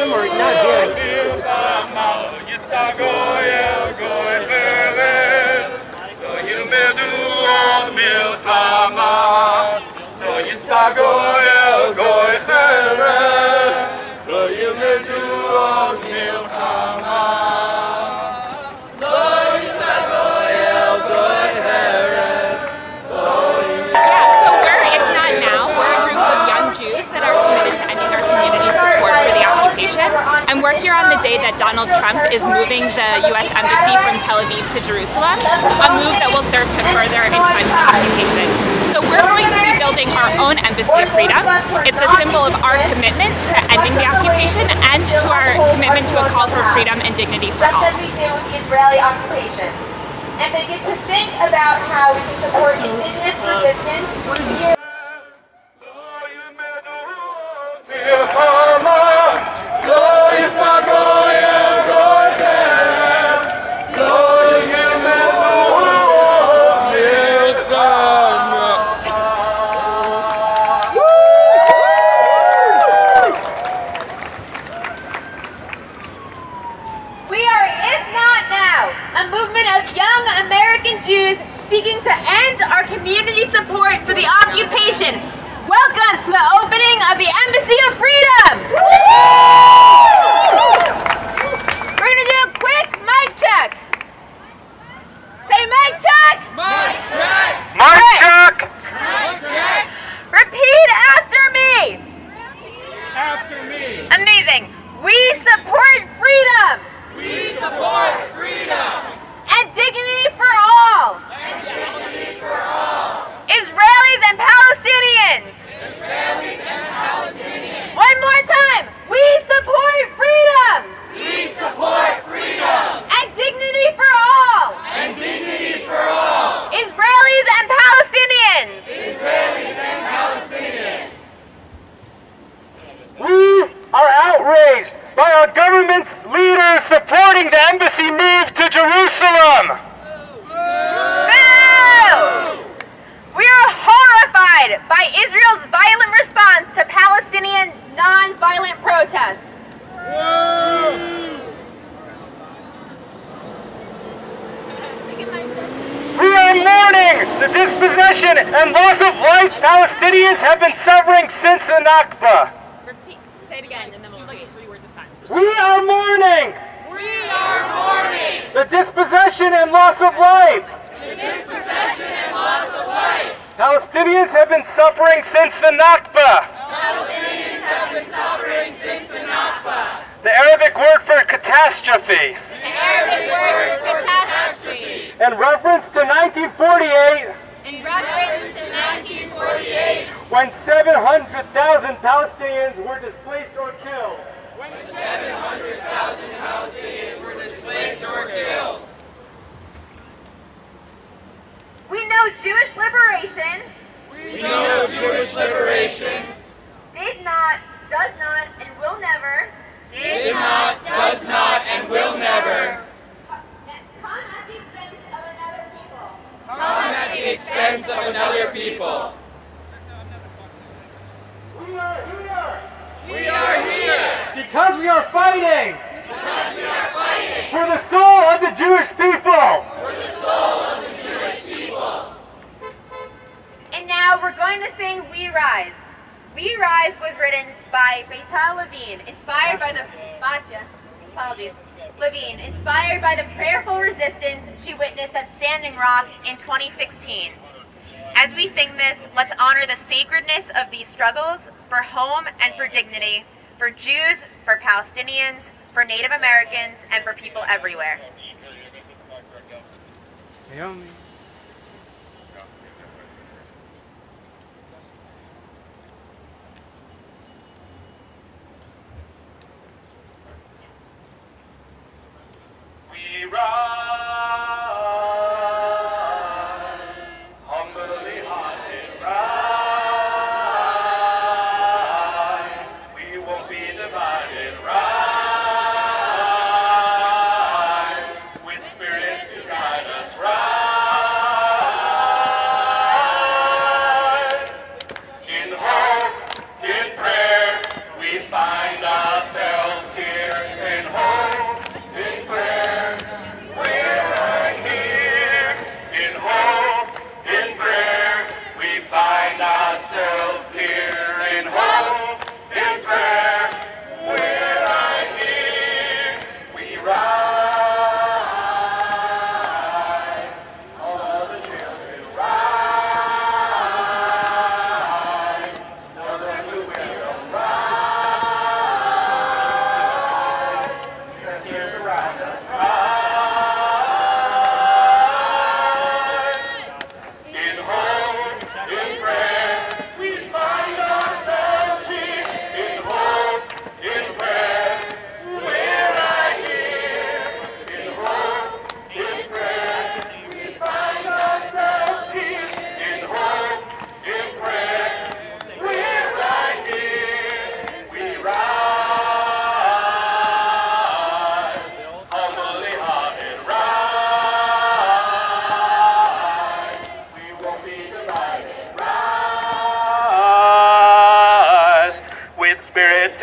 them or not hear them? And we're here on the day that Donald Trump is moving the U.S. Embassy from Tel Aviv to Jerusalem, a move that will serve to further entrench the occupation. So we're going to be building our own Embassy of Freedom. It's a symbol of our commitment to ending the occupation and to our commitment to a call for freedom and dignity for all. Just as we do with the Israeli occupation. And begin to think about how we can support indigenous resistance here. Jews seeking to end our community support for the occupation. Welcome to the opening of the Embassy of Freedom! We're going to do a quick mic check. Say mic check! Mic check! Mic check! Mic check! Repeat after me! After me! Amazing! We support freedom! We support freedom! And dignity for all! And dignity for all! Israelis and Palestinians! Israelis and Palestinians! One more time! We support freedom! We support freedom! And dignity for all! And dignity for all! Israelis and Palestinians! Israelis and Palestinians! We are outraged by our government's leaders supporting the embassy move to Jerusalem. Boo! We are horrified by Israel's violent response to Palestinian non-violent protests. We are mourning the dispossession and loss of life Palestinians have been suffering since the Nakba. Repeat. Say it again, and then we'll repeat 3 words at a time. We are mourning We are mourning the dispossession and loss of life the dispossession and loss of life. Palestinians have been suffering since the Nakba. Palestinians have been suffering since the Nakba. The Arabic word for catastrophe. The Arabic word for catastrophe. In reference to 1948, In reference to 1948, when 700,000 Palestinians were displaced or killed. When 700,000 Palestinians were displaced or killed. we know Jewish liberation We know Jewish liberation did not, does not, and will never did not, does not, and will never come at the expense of another people. come at the expense of another people. We are here We are here because we are fighting because we are fighting for the soul of the Jewish people. for the soul of the Jewish people. And now we're going to sing We Rise. We Rise was written by Beital Levine, inspired by the Levine, inspired by the prayerful resistance she witnessed at Standing Rock in 2016. As we sing this, let's honor the sacredness of these struggles for home and for dignity, for Jews, for Palestinians, for Native Americans, and for people everywhere. We rise, humbly hearted rise. We won't be divided. Rise, with spirit to guide us. Rise.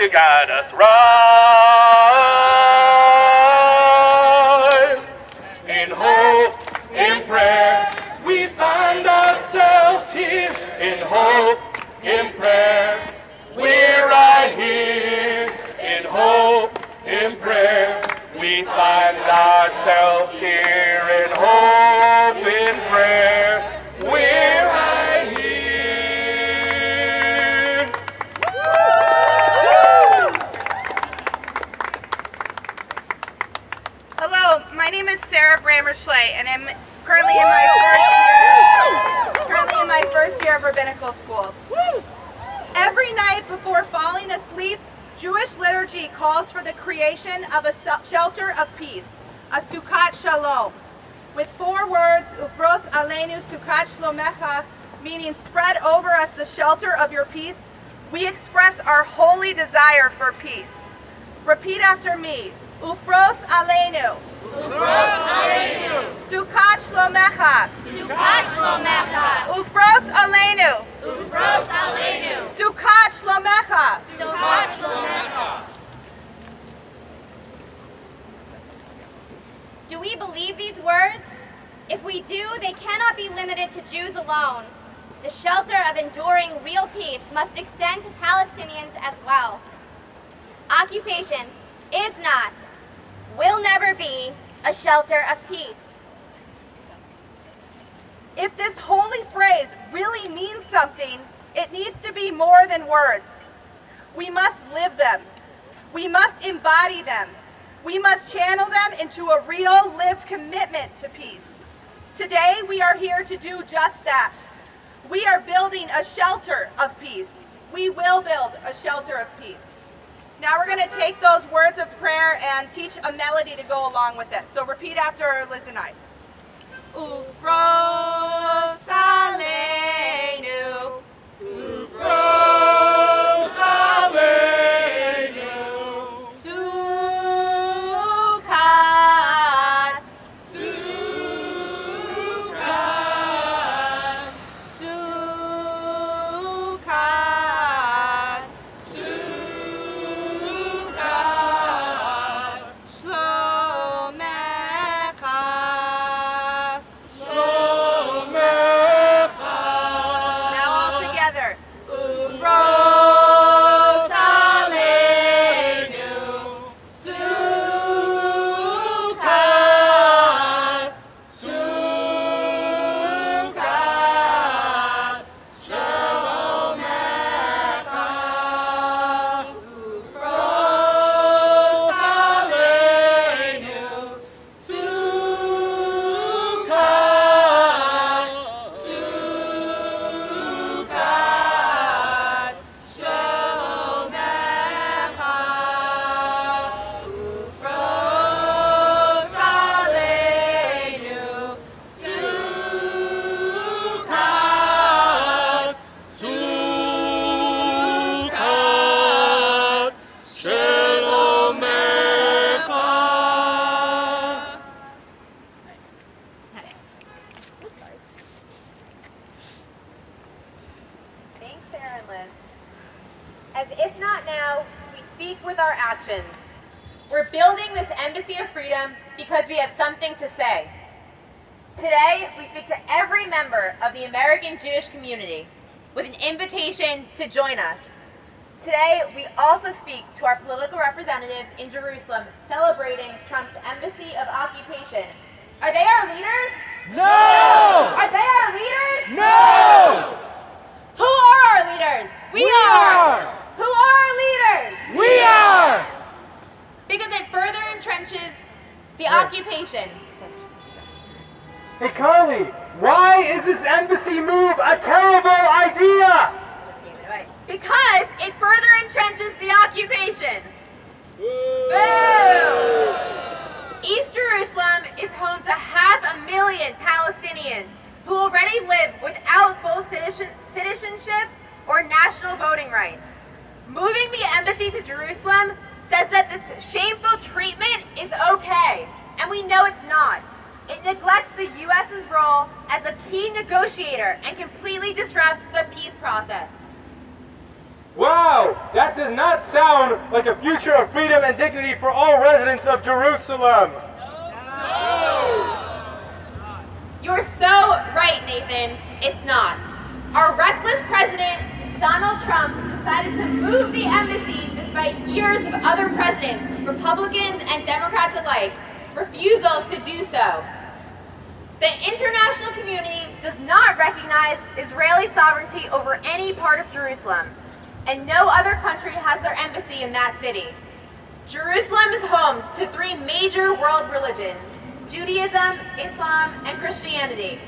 to guide us. Rise in hope, in prayer, we find ourselves here. In hope, in prayer, we're right here. In hope, in prayer, we find ourselves here. In hope, in prayer, we're right here. Hello, my name is Sarah Bramer-Schley, and I'm currently in my first year of rabbinical school. Every night before falling asleep, Jewish liturgy calls for the creation of a shelter of peace, a Sukkot Shalom, with 4 words, Ufros Aleinu Sukkot Shlomecha, meaning spread over us the shelter of your peace. We express our holy desire for peace. Repeat after me. Ufros Aleinu. Ufros Aleinu. Sukkot Shlomecha. Sukkot Shlomecha. Ufros Aleinu. Ufros Aleinu. Sukkot Shlomecha. Sukkot Shlomecha. Do we believe these words? If we do, they cannot be limited to Jews alone. The shelter of enduring real peace must extend to Palestinians as well. Occupation is not, will never be, a shelter of peace. If this holy phrase really means something, it needs to be more than words. We must live them. We must embody them. We must channel them into a real, lived commitment to peace. Today, we are here to do just that. We are building a shelter of peace. We will build a shelter of peace. Now we're going to take those words of prayer and teach a melody to go along with it. So repeat after Liz and I. Ufros Aleinu. Ufros Aleinu. Sukkot. Sukkot. Sukkot. Sukkot. Shlomecha. Shlomecha. Now all together. Ufros Aleinu. Sukkot. Sukkot. Shlomecha. Ufros Aleinu. Sukkot. Sukkot. Shlomecha. Ufros Aleinu. Sukkot. Sukkot. Shlomecha. Thanks, Sarah and Liz. As if not now, we speak with our actions. We're building this Embassy of Freedom because we have something to say. Today, we speak to every member of the American Jewish community with an invitation to join us. Today, we also speak to our political representatives in Jerusalem celebrating Trump's Embassy of Occupation. Are they our leaders? No! Are they our leaders? No! Who are our leaders? We are! Who are our leaders? We are! Because it further entrenches the occupation. Hey Carly, why is this embassy move a terrible idea? Because it further entrenches the occupation. Boo! East Jerusalem is home to 500,000 Palestinians who already live without full citizenship or national voting rights. Moving the embassy to Jerusalem says that this shameful treatment is okay, and we know it's not. It neglects the U.S.'s role as a key negotiator and completely disrupts the peace process. Wow, that does not sound like a future of freedom and dignity for all residents of Jerusalem. You're so right, Nathan. It's not. Our reckless president, Donald Trump, decided to move the embassy despite years of other presidents, Republicans and Democrats alike, refusal to do so. The international community does not recognize Israeli sovereignty over any part of Jerusalem, and no other country has their embassy in that city. Jerusalem is home to 3 major world religions: Judaism, Islam, and Christianity.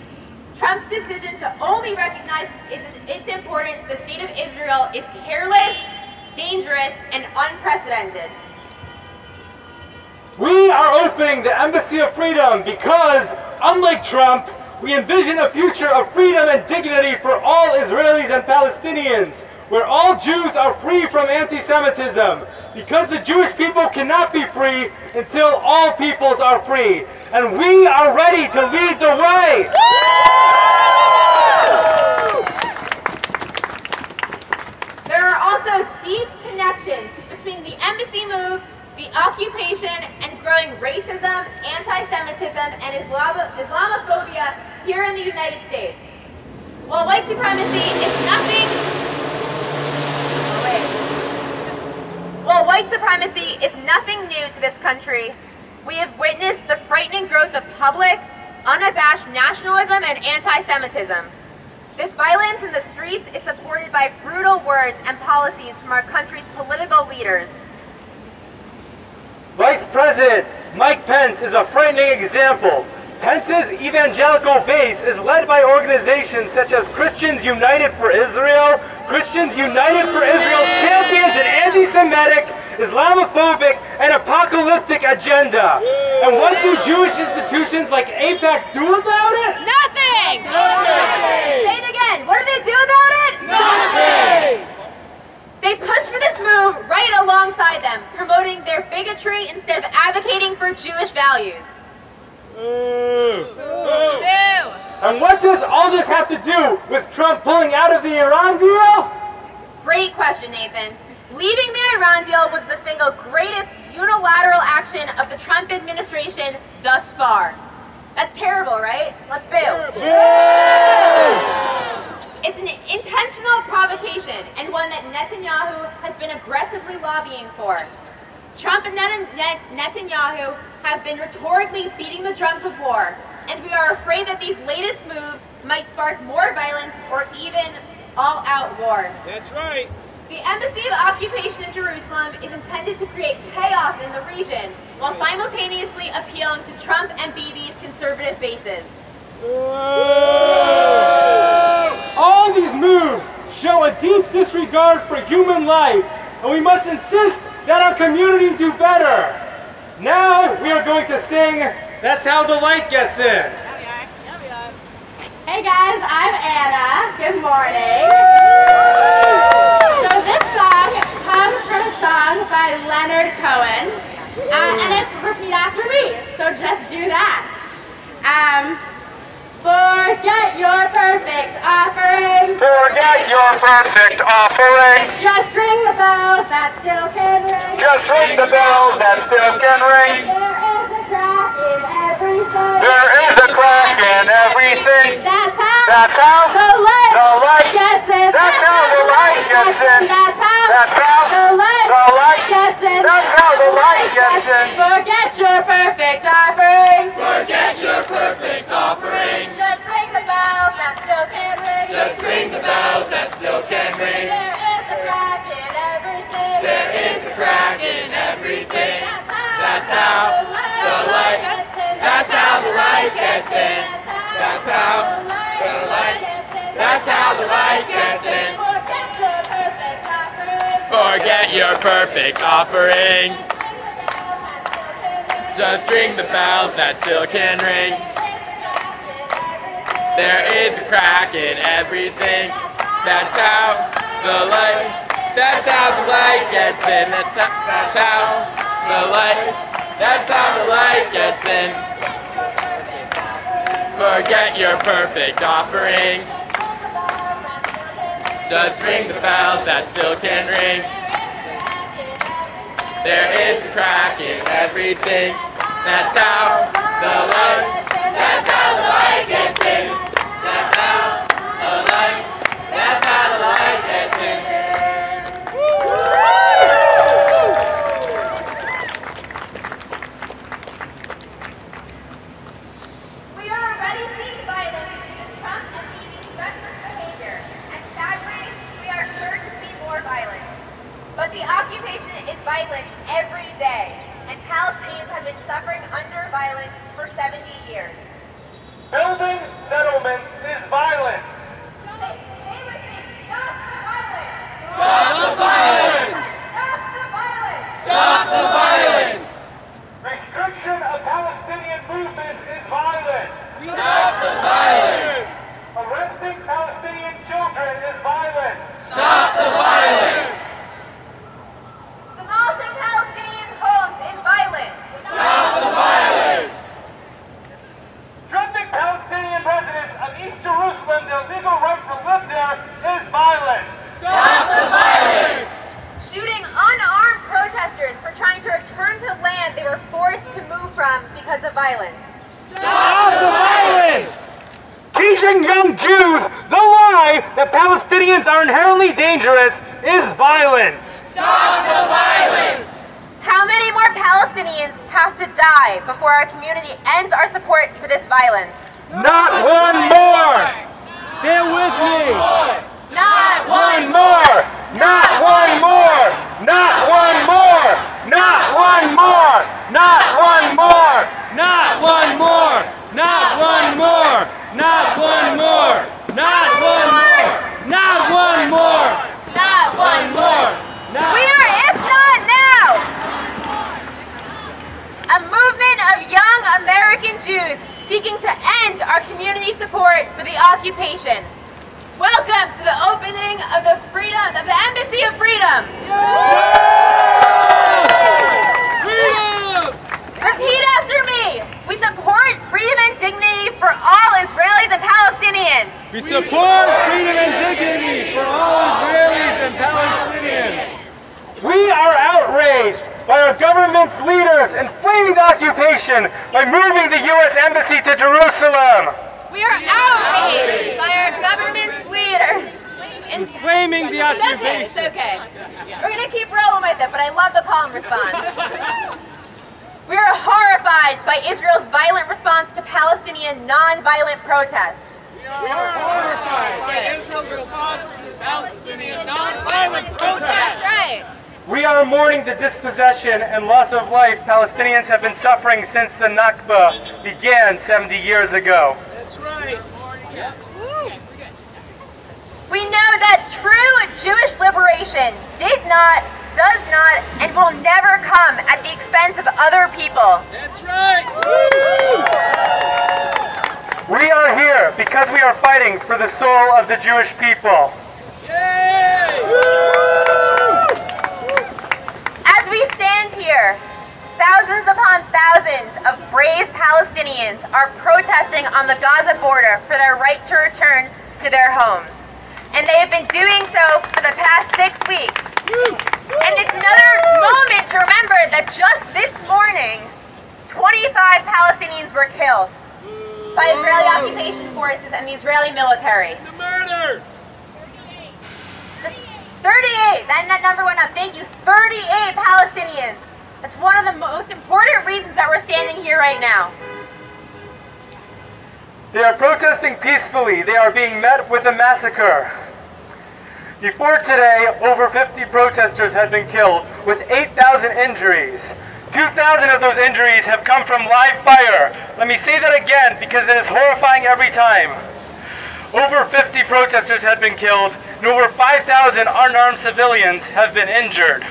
Trump's decision to only recognize its importance to the state of Israel is careless, dangerous, and unprecedented. We are opening the Embassy of Freedom because, unlike Trump, we envision a future of freedom and dignity for all Israelis and Palestinians, where all Jews are free from anti-Semitism, because the Jewish people cannot be free until all peoples are free. And we are ready to lead the way! There are also deep connections between the embassy move, the occupation, and growing racism, anti-Semitism, and Islamophobia here in the United States. While white supremacy is nothing new to this country, we have witnessed the frightening growth of public, unabashed nationalism and anti-Semitism. This violence in the streets is supported by brutal words and policies from our country's political leaders. Vice President Mike Pence is a frightening example. Pence's evangelical base is led by organizations such as Christians United for Israel, Christians United for Israel champions an anti-Semitic, Islamophobic, and apocalyptic agenda. And what do Jewish institutions like AIPAC do about it? Nothing! Say it again. What do they do about it? Nothing! They push for this move right alongside them, promoting their bigotry instead of advocating for Jewish values. And what does all this have to do with Trump pulling out of the Iran deal? Great question, Nathan. Leaving the Iran deal was the single greatest unilateral action of the Trump administration thus far. That's terrible, right? Let's boo. It's an intentional provocation and one that Netanyahu has been aggressively lobbying for. Trump and Netanyahu have been rhetorically beating the drums of war, and we are afraid that these latest moves might spark more violence or even all-out war. That's right. The Embassy of Occupation in Jerusalem is intended to create chaos in the region while simultaneously appealing to Trump and Bibi's conservative bases. All these moves show a deep disregard for human life, and we must insist that our community do better. Now we are going to sing That's How the Light Gets In. Hey guys, I'm Anna. Good morning. So this song comes from a song by Leonard Cohen, and it's repeat after me, so just do that. Forget your perfect offering. Forget your perfect offering. Just ring the bells that still can ring. Just ring the bells that still can ring. There is a crack in everything. There is a crack in everything. That's how the light gets in. That's how the light gets in. That's how the light gets in. That's how the light gets in. Forget your perfect offering. Forget your perfect offering. Just ring the bells that still can ring. Just ring the bells that still can ring. There is a crack in everything. There is a crack in everything. That's how the light gets in. That's how the light gets in. That's how the light. That's how the light gets in. Forget your perfect offerings. Just ring the bells that still can ring. There is a crack in everything. That's how the light. That's how the light gets in. That's how the light. That's how the light gets in. Forget your perfect offerings. Just ring the bells that still can ring. There is a crack in everything. That's how the light, that's how the light gets in. That's how the light, that's how the light gets in. We are already seeing violence with Trump and TV's reckless behavior, and sadly, we are sure to see more violence. But the occupation is violent every day, and Palestinians have been suffering under violence for 70 years. Building settlements is violence. Stay with me. Stop the violence. Stop the violence! Stop the violence. Stop the violence! Restriction of Palestinian movement is violence. Stop the violence! Arresting Palestinian children is violence. Stop the violence! Demolishing Palestinian homes is violence. Stop the violence! Stripping Palestinian residents of East Jerusalem their legal right to live there is violence. Stop the violence! Shooting unarmed protesters for trying to return to land they were forced to move from because of violence. Stop the violence! Teaching young Jews the lie that Palestinians are inherently dangerous is violence. Stop the violence! How many more Palestinians have to die before our community ends our support for this violence? Not one more. Say it with me. Not One more. Not one more. Not one more. Not one more. Not one more. Not one more. Not one more. Not one more. Not one more. Not one more. Not one more. We are if not now. A movement of young American Jews seeking to end our community support for the occupation. Welcome to the opening of the Embassy of Freedom. Freedom! Repeat after me. We support freedom and dignity for all Israelis and Palestinians. We support freedom and dignity for all Israelis and Palestinians. We are outraged by our government's leaders inflaming the occupation by moving the U.S. Embassy to Jerusalem. We are outraged by our government's leaders. Inflaming the occupation. It's okay. We're going to keep rolling with it, but I love the calm response. We are horrified by Israel's violent response to Palestinian non-violent protests. We are horrified by Israel's response to Palestinian non-violent protests. That's right. We are mourning the dispossession and loss of life Palestinians have been suffering since the Nakba began 70 years ago. That's right. We know that true Jewish liberation did not, does not, and will never come at the expense of other people. That's right. We are here because we are fighting for the soul of the Jewish people. Yay! As we stand here, thousands upon thousands of brave Palestinians are protesting on the Gaza border for their right to return to their homes. And they have been doing so for the past 6 weeks. And it's another moment to remember that just this morning, 25 Palestinians were killed by Israeli occupation forces and the Israeli military. The murder! Just 38, then that number went up, thank you, 38 Palestinians. That's one of the most important reasons that we're standing here right now. They are protesting peacefully. They are being met with a massacre. Before today, over 50 protesters had been killed, with 8,000 injuries. 2,000 of those injuries have come from live fire. Let me say that again, because it is horrifying every time. Over 50 protesters had been killed, and over 5,000 unarmed civilians have been injured.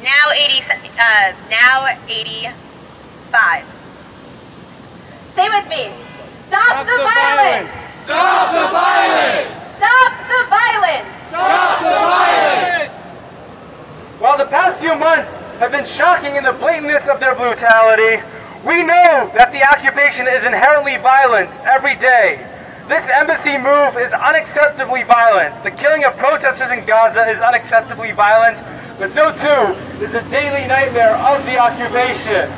Now 85. Say with me. Stop the violence! Stop the violence! Stop the violence! Stop the violence! While the past few months have been shocking in the blatantness of their brutality, we know that the occupation is inherently violent every day. This embassy move is unacceptably violent. The killing of protesters in Gaza is unacceptably violent, but so too is the daily nightmare of the occupation.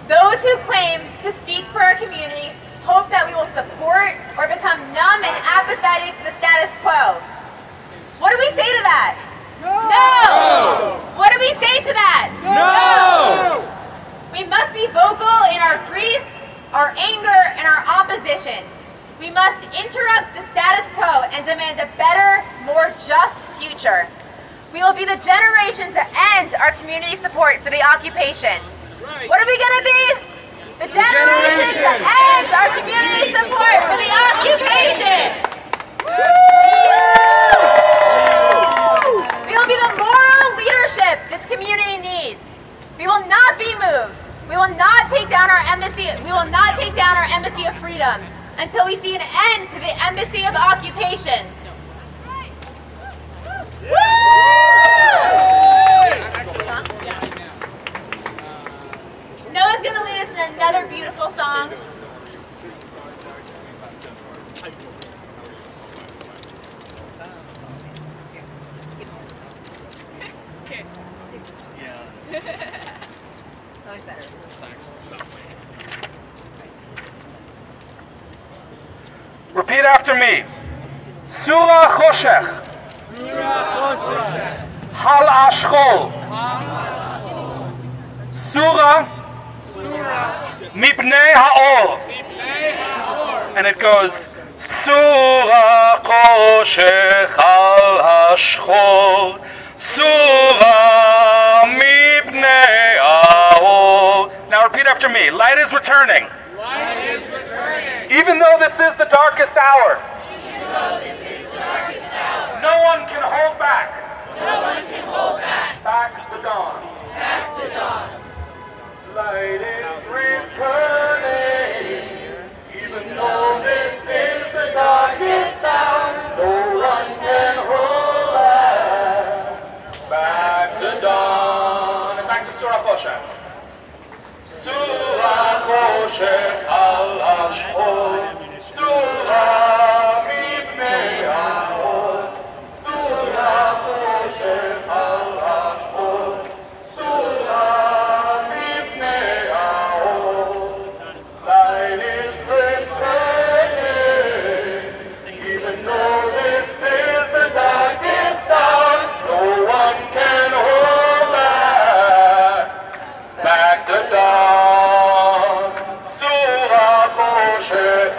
Those who claim to speak for our community hope that we will support or become numb and apathetic to the status quo. What do we say to that? No! What do we say to that? No! We must be vocal in our grief, our anger, and our opposition. We must interrupt the status quo and demand a better, more just future. We will be the generation to end our community support for the occupation. What are we going to be? The generation to end our community support for the occupation. We will be the moral leadership this community needs. We will not be moved. We will not take down our embassy. We will not take down our embassy of freedom until we see an end to the embassy of occupation. Noah's going to lead us in another beautiful song. I like that. Thanks. Repeat after me. Surah Choshech. Hal Ashchol. Surah Mipnei Ha'or. And it goes Surah Choshech Hal Ashchol. Surah Mipnei Ha'or. Now repeat after me. Light is returning. Light is returning. Even though this is the darkest hour. Even though this is the darkest hour. No one can hold back. No one can hold back. Back to the dawn. Back to the dawn. Light is returning. Even though this is the darkest hour. No one can hold back. Back to dawn. And back to Surah Choshech. Surah Choshech al Ashchol. Surah Mipnei Ha'or. Surah Choshech al Ashchol. Surah Mipnei Ha'or. Light is returning. Even though this is the darkest hour, no one can hold back. Back to dawn. Surah Choshech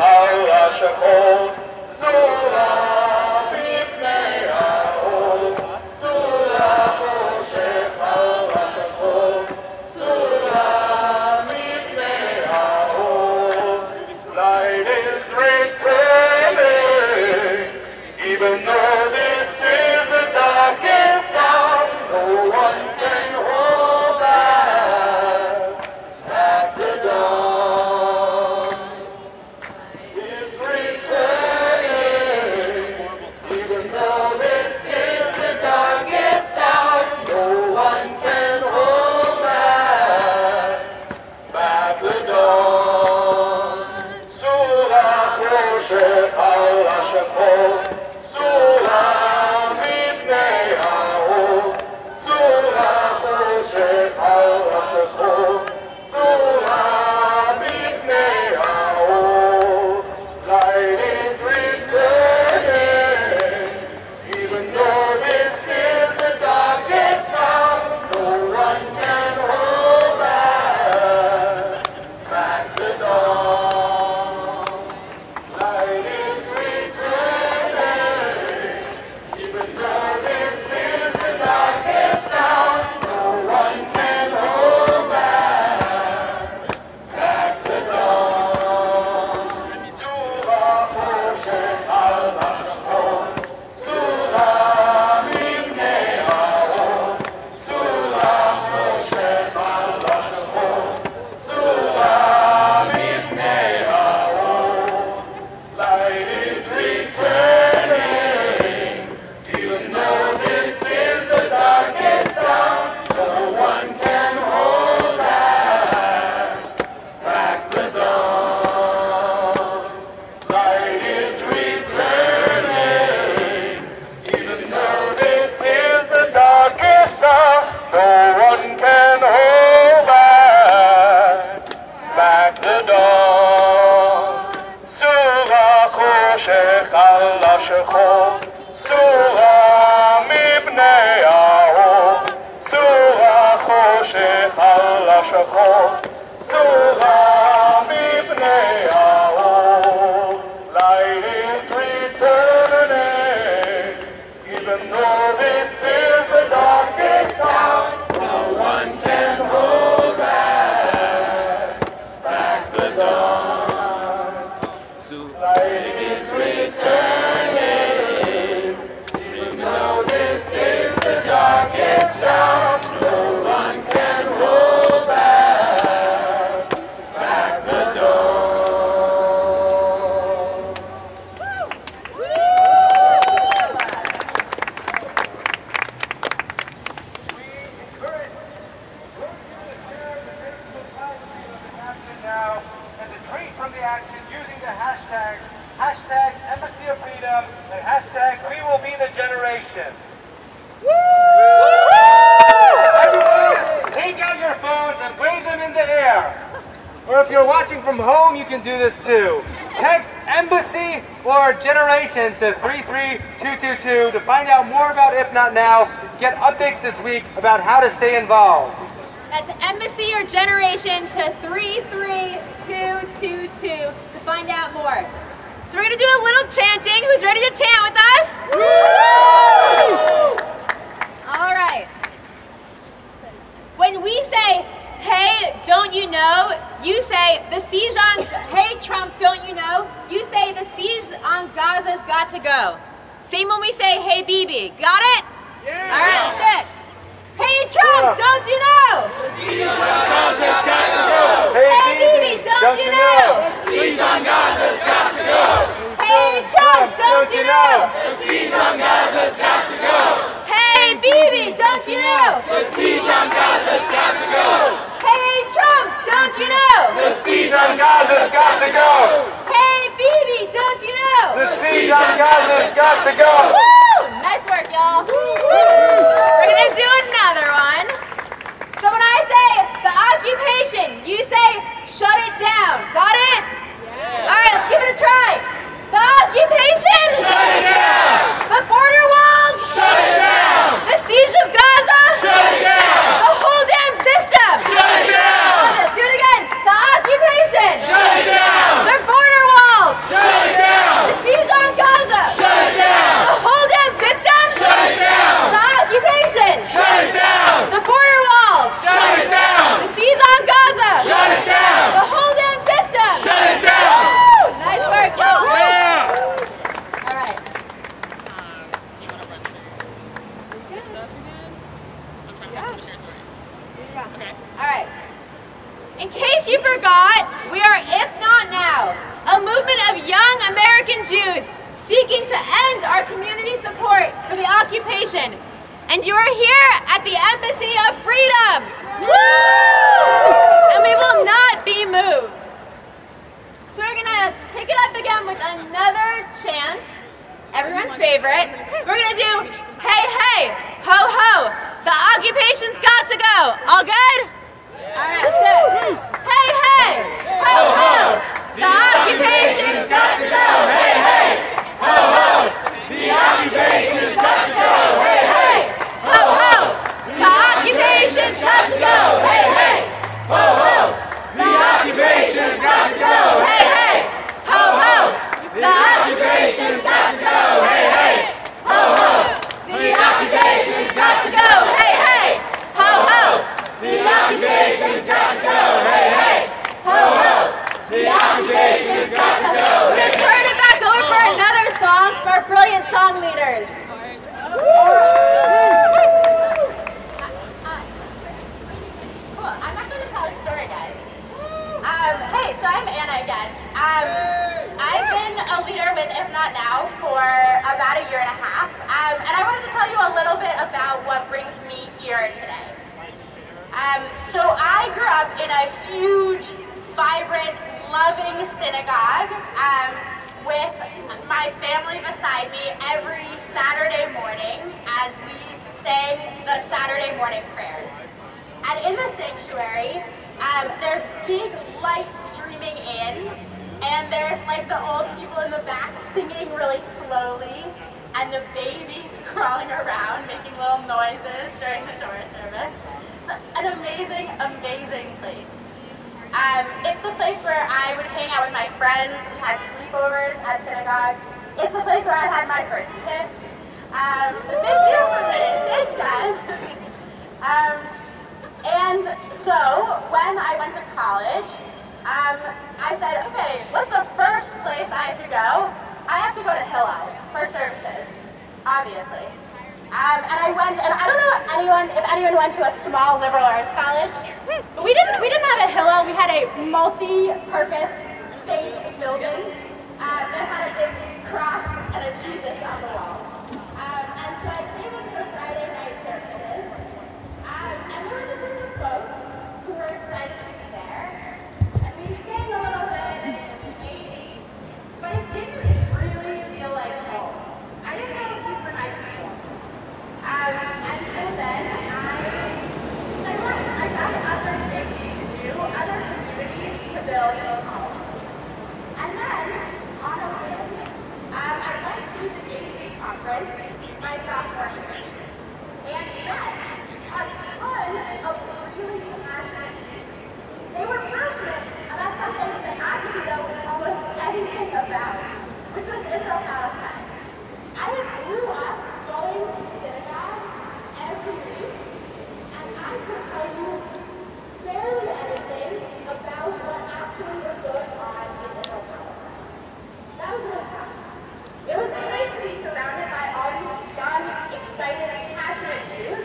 השחור, סולם מפני האור. Light is returning, even though this is the darkest hour. No one can hold back the dawn. So light is returning, even though this is the darkest hour. No one can hold back the dawn. Now, and to tweet from the action using the hashtags, Embassy of Freedom and We Will Be the Generation. Everyone, take out your phones and wave them in the air. Or if you're watching from home, you can do this too. Text Embassy or Generation to 33222 to find out more about If Not Now. Get updates this week about how to stay involved. That's Embassy or Generation to 33222 to find out more. So we're going to do a little chanting. Who's ready to chant with us? Woo! All right. When we say, hey, don't you know? You say, the siege on, hey, Trump, don't you know? You say, the siege on Gaza's got to go. Same when we say, hey, Bibi. Got it? Yeah. All right, that's it. Hey, Trump, don't you know? The siege on Gaza's got to go. Hey, Bibi, don't you know? The siege on Gaza's got to go. Hey, Trump, don't you know? The siege on Gaza's got to go. Hey, Bibi, don't you know? The siege on Gaza's got to go. Hey, Trump, don't you know? The siege on Gaza's got to go. Hey, Bibi, don't you know? The siege on Gaza's got to go. Woo! Nice work, y'all. We're gonna do another one. So when I say the occupation, you say shut it down. Got it? Yeah. All right, let's give it a try. The occupation. Shut it down. The border walls. Shut it down. The siege of Gaza. Shut it down. The whole damn system. Shut it down. Let's do it again. The occupation. Shut it down. The border walls. Shut it down. The siege on Gaza. Shut it down. The whole damn system. Shut it down. The occupation. Shut it down. The border walls. Shut it down. The siege on Gaza. Shut it down. The whole damn system. Shut it down. Woo! Nice work, y'all. Yeah. All right. Do you want to run through this stuff again? I'm trying to find some share story. Okay. All right. In case you forgot, we are If Not Now, a movement of young American Jews seeking to end our community support for the occupation. And you are here at the Embassy of Freedom. Woo! And we will not be moved. So we're gonna pick it up again with another chant, everyone's favorite. We're gonna do, hey, hey, ho, ho, the occupation's got to go. All good? All right, that's it. Hey, hey, ho, ho, the occupation's got to go. Hey, hey, ho, ho. The occupation's got to go. Hey, hey, ho, ho, the occupation's got to go. Hey, hey, Ho, ho. The occupation's got to go. hey, hey, ho, ho, the occupation's got to go. Hey, hey, ho, ho. The occupation's got to go. Hey, hey, ho, ho. The occupation's got to go. Hey, hey, Ho, ho. the occupation's got to go. We're going to turn it back over for another song for our brilliant song leaders. Cool. I'm not going to tell a story, guys. Hey, so I'm Anna again. I've been a leader with If Not Now for about a year and a half, and I wanted to tell you a little bit about what brings me here today. So I grew up in a huge, vibrant, loving synagogue with my family beside me every Saturday morning as we sang the Saturday morning prayers. And in the sanctuary, there's big light streaming in, and there's like the old people in the back singing really slowly, and the babies crawling around making little noises during the Torah service. It's an amazing, amazing It's the place where I would hang out with my friends and had sleepovers at synagogue. It's the place where I had my first kiss. It's a big deal for me. Thanks, guys. And so when I went to college, I said, okay, what's the first place I have to go? I have to go to Hillel for services, obviously. And I went, and I don't know if anyone went to a small liberal arts college, but we didn't have a Hillel. We had a multi-purpose faith building that had a big cross and a Jesus on the wall. And so I came in for Friday night services, and there was a group of folks who were excited to be there, and we sang a little bit, and we ate, but it didn't really feel like home. I didn't know if these were my people. And so then I got other things to do, other communities to build homes. And then, on a whim, I went to the J Street conference my sophomore year. And met a ton of really passionate youth. They were passionate about something that I didn't know almost anything about, which was Israel-Palestine. I grew up going to synagogue every week, and I could tell you barely anything about what actually was going on in Israel-Palestine. That was really tough. It was great to be surrounded by all these young, excited, passionate Jews,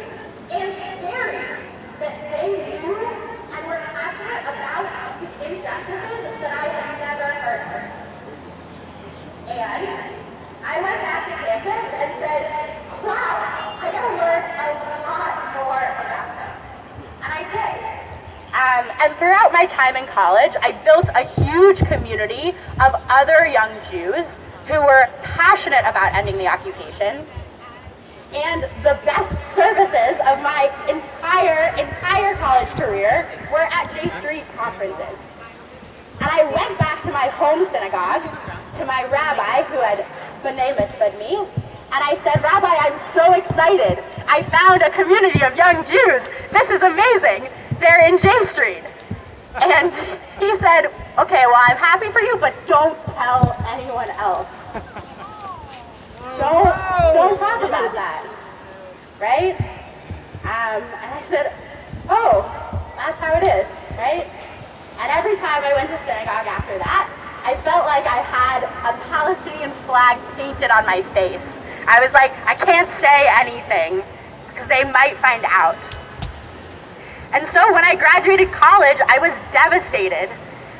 and scary that they knew and were passionate about these injustices that I had never heard of. And I went back to campus and said, wow, I gotta learn a lot more about this. And I did. And throughout my time in college, I built a huge community of other young Jews who were passionate about ending the occupation. And the best services of my entire college career were at J Street conferences. And I went back to my home synagogue, to my rabbi who had b'nai mitzvahed me, and I said, Rabbi, I'm so excited. I found a community of young Jews. This is amazing. They're in J Street. And he said, okay, well, I'm happy for you, but don't tell anyone else. Don't talk about that, right? And I said, oh, that's how it is, right? And every time I went to synagogue after that, I felt like I had a Palestinian flag painted on my face. I was like, I can't say anything because they might find out. And so when I graduated college, I was devastated.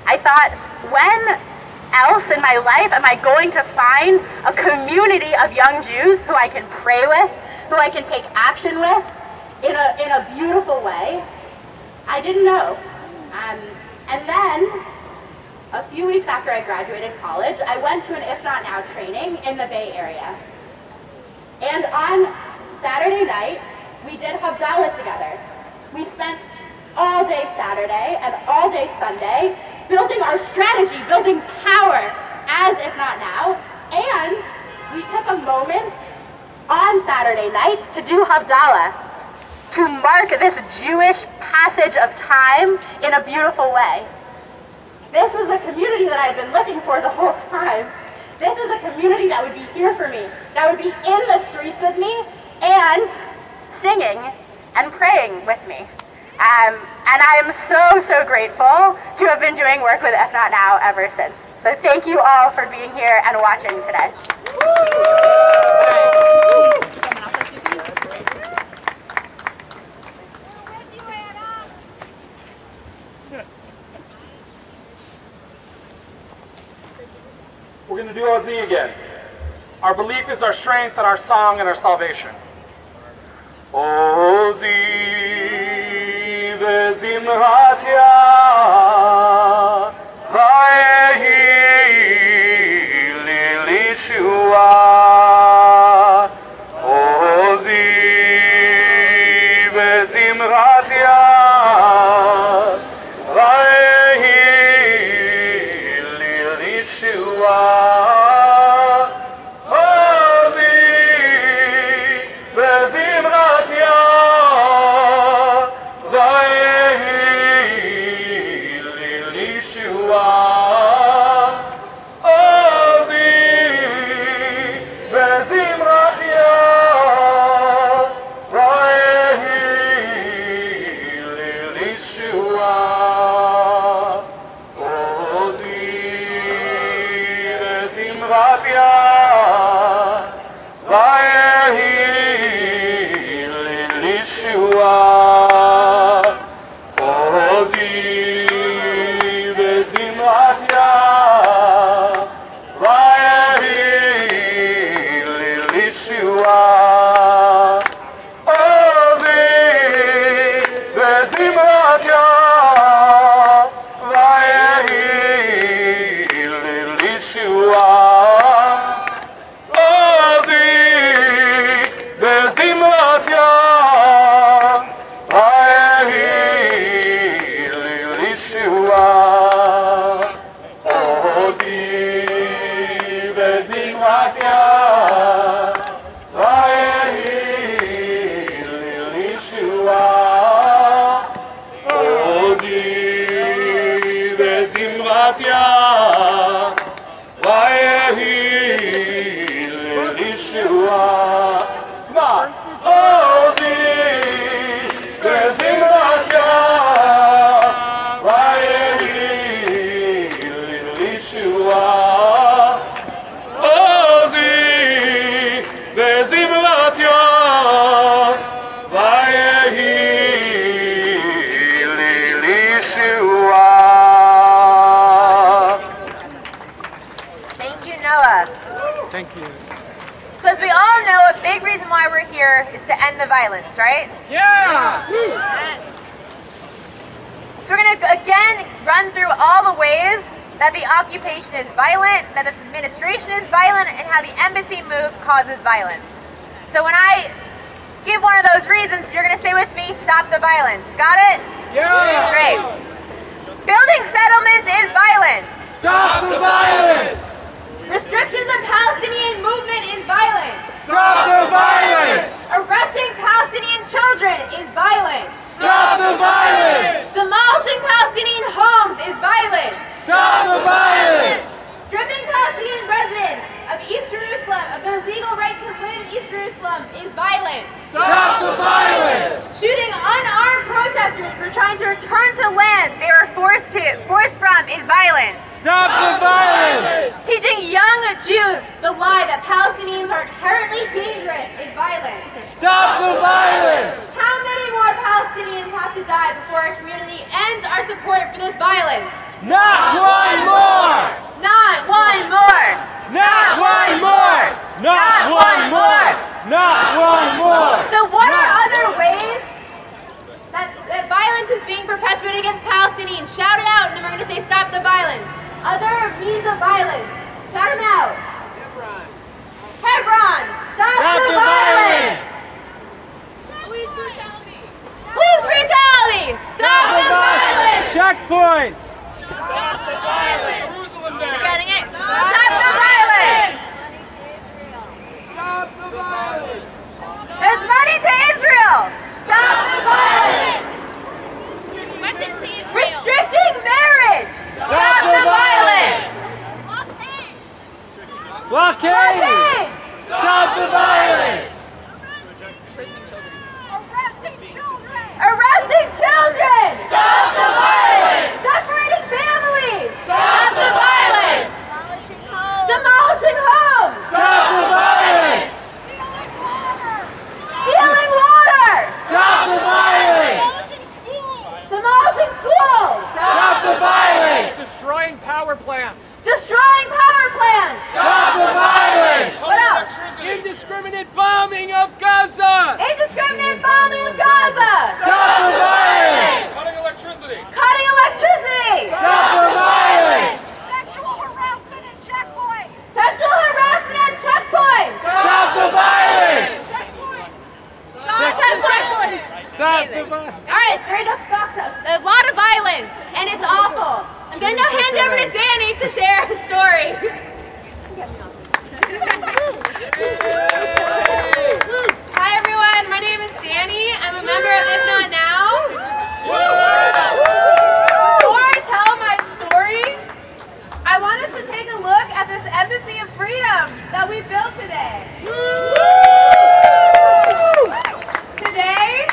I thought, when else in my life am I going to find a community of young Jews who I can pray with, who I can take action with in a beautiful way? I didn't know. And then, a few weeks after I graduated college, I went to an If Not Now training in the Bay Area. And on Saturday night, we did Havdalah together. We spent all day Saturday and all day Sunday building our strategy, building power as If Not Now, and we took a moment on Saturday night to do Havdalah, to mark this Jewish passage of time in a beautiful way. This was a community that I had been looking for the whole time. This is a community that would be here for me, that would be in the streets with me, and singing and praying with me. And I am so grateful to have been doing work with If Not Now ever since. So thank you all for being here and watching today. We're going to do Ozi again. Our belief is our strength and our song and our salvation. Ozi vezimratya vayehi lilishua. Ozi vezimratya vayehi lilishua. Yeshua, Ozi Bezimratya, Vayehi Lilishua, Ozi Bezimratya, Vayehi Lilishua, Ozi Bezimratya, Vayehi Lilishua, Ozi Bezimratya, Vayehi Lilishua, Ozi Bezimratya, Vayehi Lilishua. Ozi Bezimratya, Vayehi Lilishua, Ozi Bezimratya, Vayehi Lilishua. Thank you, Noah. Thank you. So as we all know, a big reason why we're here is to end the violence, right? Yeah! So we're going to again run through all the ways that the occupation is violent, that the administration is violent, and how the embassy move causes violence. So when I give one of those reasons, you're going to say with me, stop the violence. Got it? Yeah! Great. Building settlements is violence. Stop the violence! Restrictions of Palestinian movement is violence. Stop the violence! Arresting Palestinian children is violence. Stop the violence! Demolishing Palestinian homes is violence. Stop the violence! Stripping Palestinian residents of East Jerusalem of their legal right to live in East Jerusalem is violence. Stop the violence! Shooting unarmed protesters for trying to return to land they were forced from is violence. Stop the violence! Teaching young Jews the lie that Palestinians are inherently dangerous is violence. Stop the violence! How many more Palestinians have to die before our community ends our support for this violence? Not one more! Not one more! Not one more! Not one more! Not one more! So what are other ways that violence is being perpetuated against Palestinians? Shout it out, and then we're going to say stop the violence. Other means of violence. Shout them out. Hebron. Stop the violence. Police brutality. Police brutality. Stop the violence. Checkpoints! Stop the violence! Jerusalem Day! Getting it? Stop the violence. Stop the violence! There's money to Israel. Stop the violence. Weapons to Israel. Restricting marriage. Stop the violence. Blockade! Stop the violence! Arresting children. Stop the violence. Separating families. Stop the violence. Demolishing homes. Stop the violence! Stealing water. Stop the violence! Demolishing schools. Stop the violence! Destroying power plants! Destroying power plants. Stop the violence! What else? Indiscriminate bombing of Gaza! Indiscriminate bombing of Gaza. Stop the violence! Cutting electricity! Cutting electricity. Stop the violence! Sexual harassment and checkpoints. Sexual harassment at checkpoints. Stop the violence! Checkpoints. Stop the violence! Alright, there's a lot of violence, and it's awful. I'm gonna now hand it over to Danny to share his story. Hi everyone, my name is Danny. I'm a member of If Not Now. Before I tell my story, I want us to take a look at this Embassy of Freedom that we built today. Today,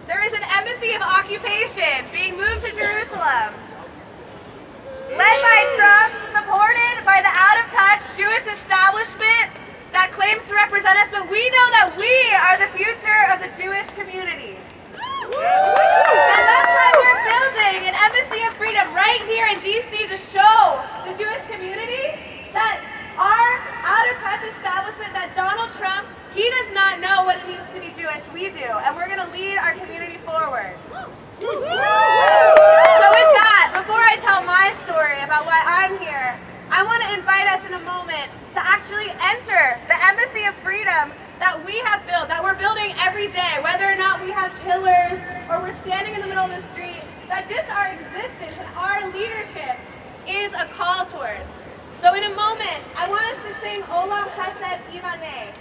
there is an embassy of occupation being moved to Jerusalem. Led by Trump, supported by the out-of-touch Jewish establishment, that claims to represent us, but we know that we are the future of the Jewish community. And that's why we're building an Embassy of Freedom right here in DC to show the Jewish community that our out-of-touch establishment, that Donald Trump, he does not know what it means to be Jewish. We do, and we're going to lead our community forward. So with that, before I tell my story about why I'm here, I want to invite us in a moment to actually enter the Embassy of Freedom that we have built, that we're building every day, whether or not we have pillars or we're standing in the middle of the street, that just our existence and our leadership is a call towards. So in a moment, I want us to sing Olam Chesed Imaneh.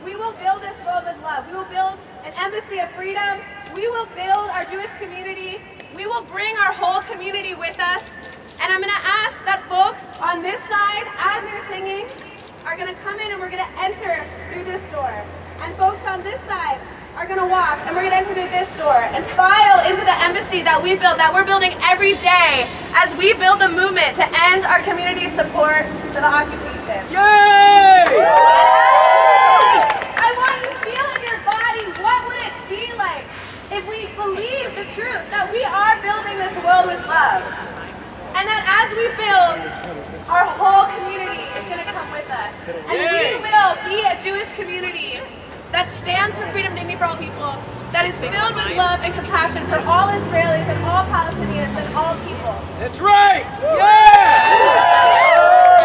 We will build this world with love. We will build an Embassy of Freedom. We will build our Jewish community. We will bring our whole community with us. And I'm going to ask that folks on this side, as you're singing, are going to come in and we're going to enter through this door. And folks on this side are going to walk and we're going to enter through this door and file into the embassy that we built, that we're building every day as we build the movement to end our community support to the occupation. Yay! I want you to feel in your body, what would it be like if we believe the truth that we are building this world with love? And that as we build, our whole community is going to come with us. And we will be a Jewish community that stands for freedom, dignity for all people, that is filled with love and compassion for all Israelis and all Palestinians and all people. That's right! Yeah!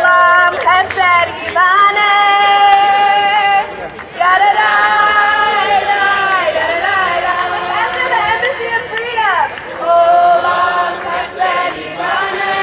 Olam Chesed Imaneh. Yadadai, yadadai. Let's enter the Embassy of Freedom. Olam Chesed Imaneh.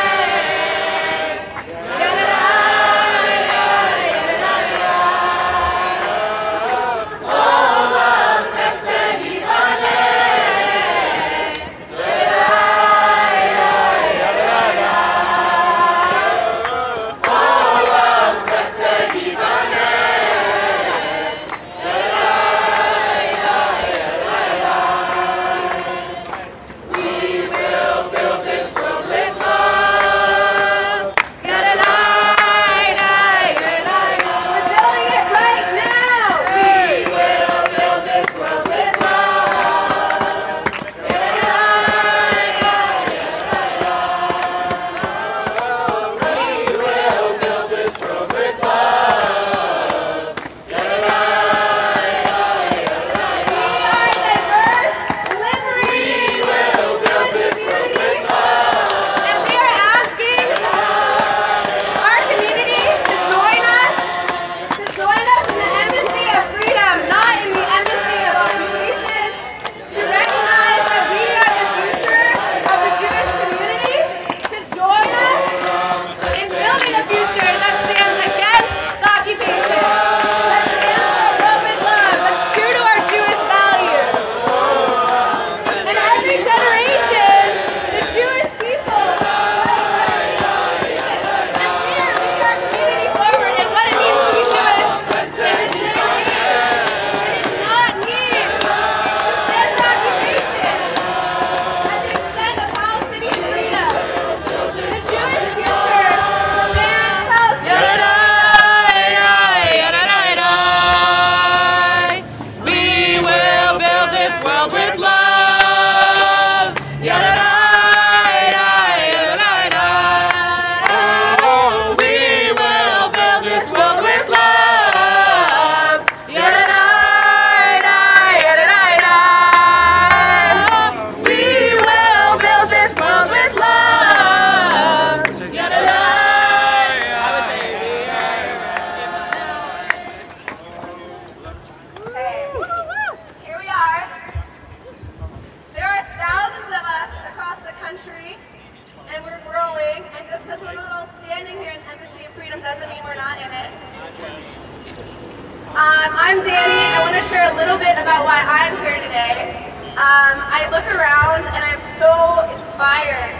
I'm Danny. I want to share a little bit about why I'm here today. I look around and I'm so inspired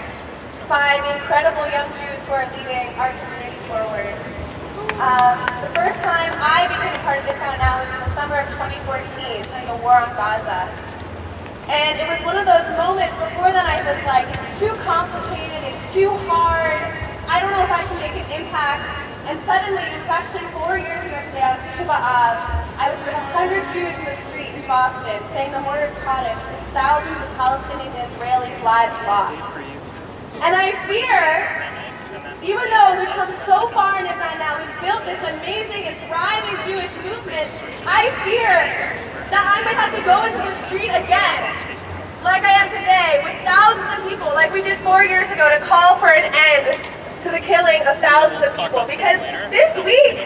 by the incredible young Jews who are leading our community forward. The first time I became part of this town now was in the summer of 2014 during the war on Gaza. And it was one of those moments before that I was like, it's too complicated, it's too hard, I don't know if I can make an impact. And suddenly, it was actually 4 years ago today on Tisha B'Av, I was with 100 Jews in the street in Boston saying the Mourner's Kaddish with thousands of Palestinian and Israelis' lives lost. And I fear, even though we've come so far in Israel now, we've built this amazing and thriving Jewish movement, I fear that I might have to go into the street again, like I am today, with thousands of people, like we did 4 years ago, to call for an end to the killing of thousands of people. Because this week,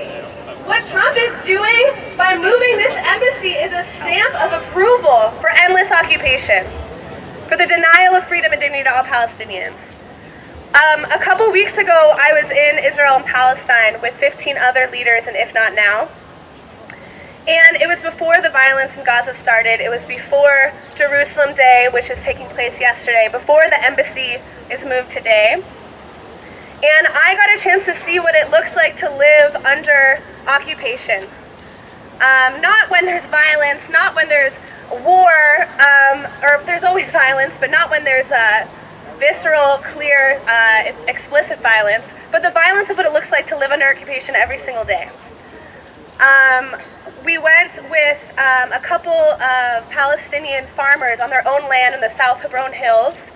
what Trump is doing by moving this embassy is a stamp of approval for endless occupation, for the denial of freedom and dignity to all Palestinians. A couple weeks ago, I was in Israel and Palestine with 15 other leaders in If Not Now. And it was before the violence in Gaza started. It was before Jerusalem Day, which is taking place yesterday, before the embassy is moved today. And I got a chance to see what it looks like to live under occupation. Not when there's violence, not when there's war, or there's always violence, but not when there's visceral, clear, explicit violence, but the violence of what it looks like to live under occupation every single day. We went with a couple of Palestinian farmers on their own land in the South Hebron Hills,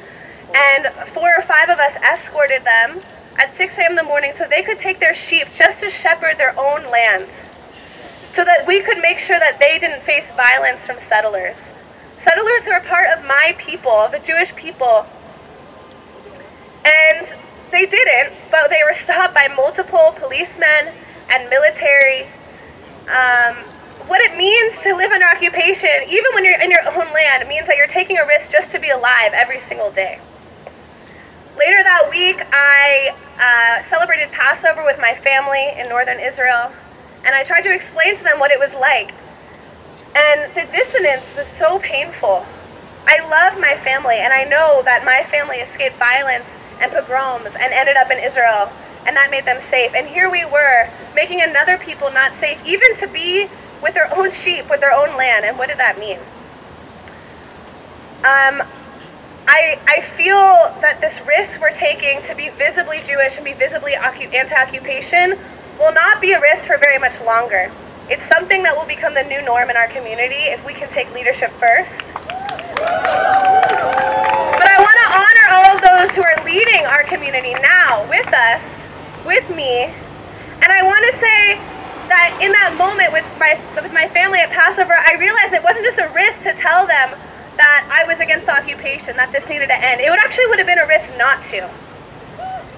and 4 or 5 of us escorted them at 6 a.m. in the morning so they could take their sheep just to shepherd their own land, so that we could make sure that they didn't face violence from settlers. Settlers who are part of my people, the Jewish people. And they didn't, but they were stopped by multiple policemen and military. What it means to live under occupation, even when you're in your own land, means that you're taking a risk just to be alive every single day. Later that week, I celebrated Passover with my family in northern Israel, and I tried to explain to them what it was like. And the dissonance was so painful. I love my family, and I know that my family escaped violence and pogroms and ended up in Israel, and that made them safe. And here we were, making another people not safe, even to be with their own sheep, with their own land. And what did that mean? I feel that this risk we're taking to be visibly Jewish and be visibly anti-occupation will not be a risk for very much longer. It's something that will become the new norm in our community if we can take leadership first. But I want to honor all of those who are leading our community now with us, with me, and I want to say that in that moment with my family at Passover, I realized it wasn't just a risk to tell them that I was against the occupation, that this needed to end. It would have been a risk not to.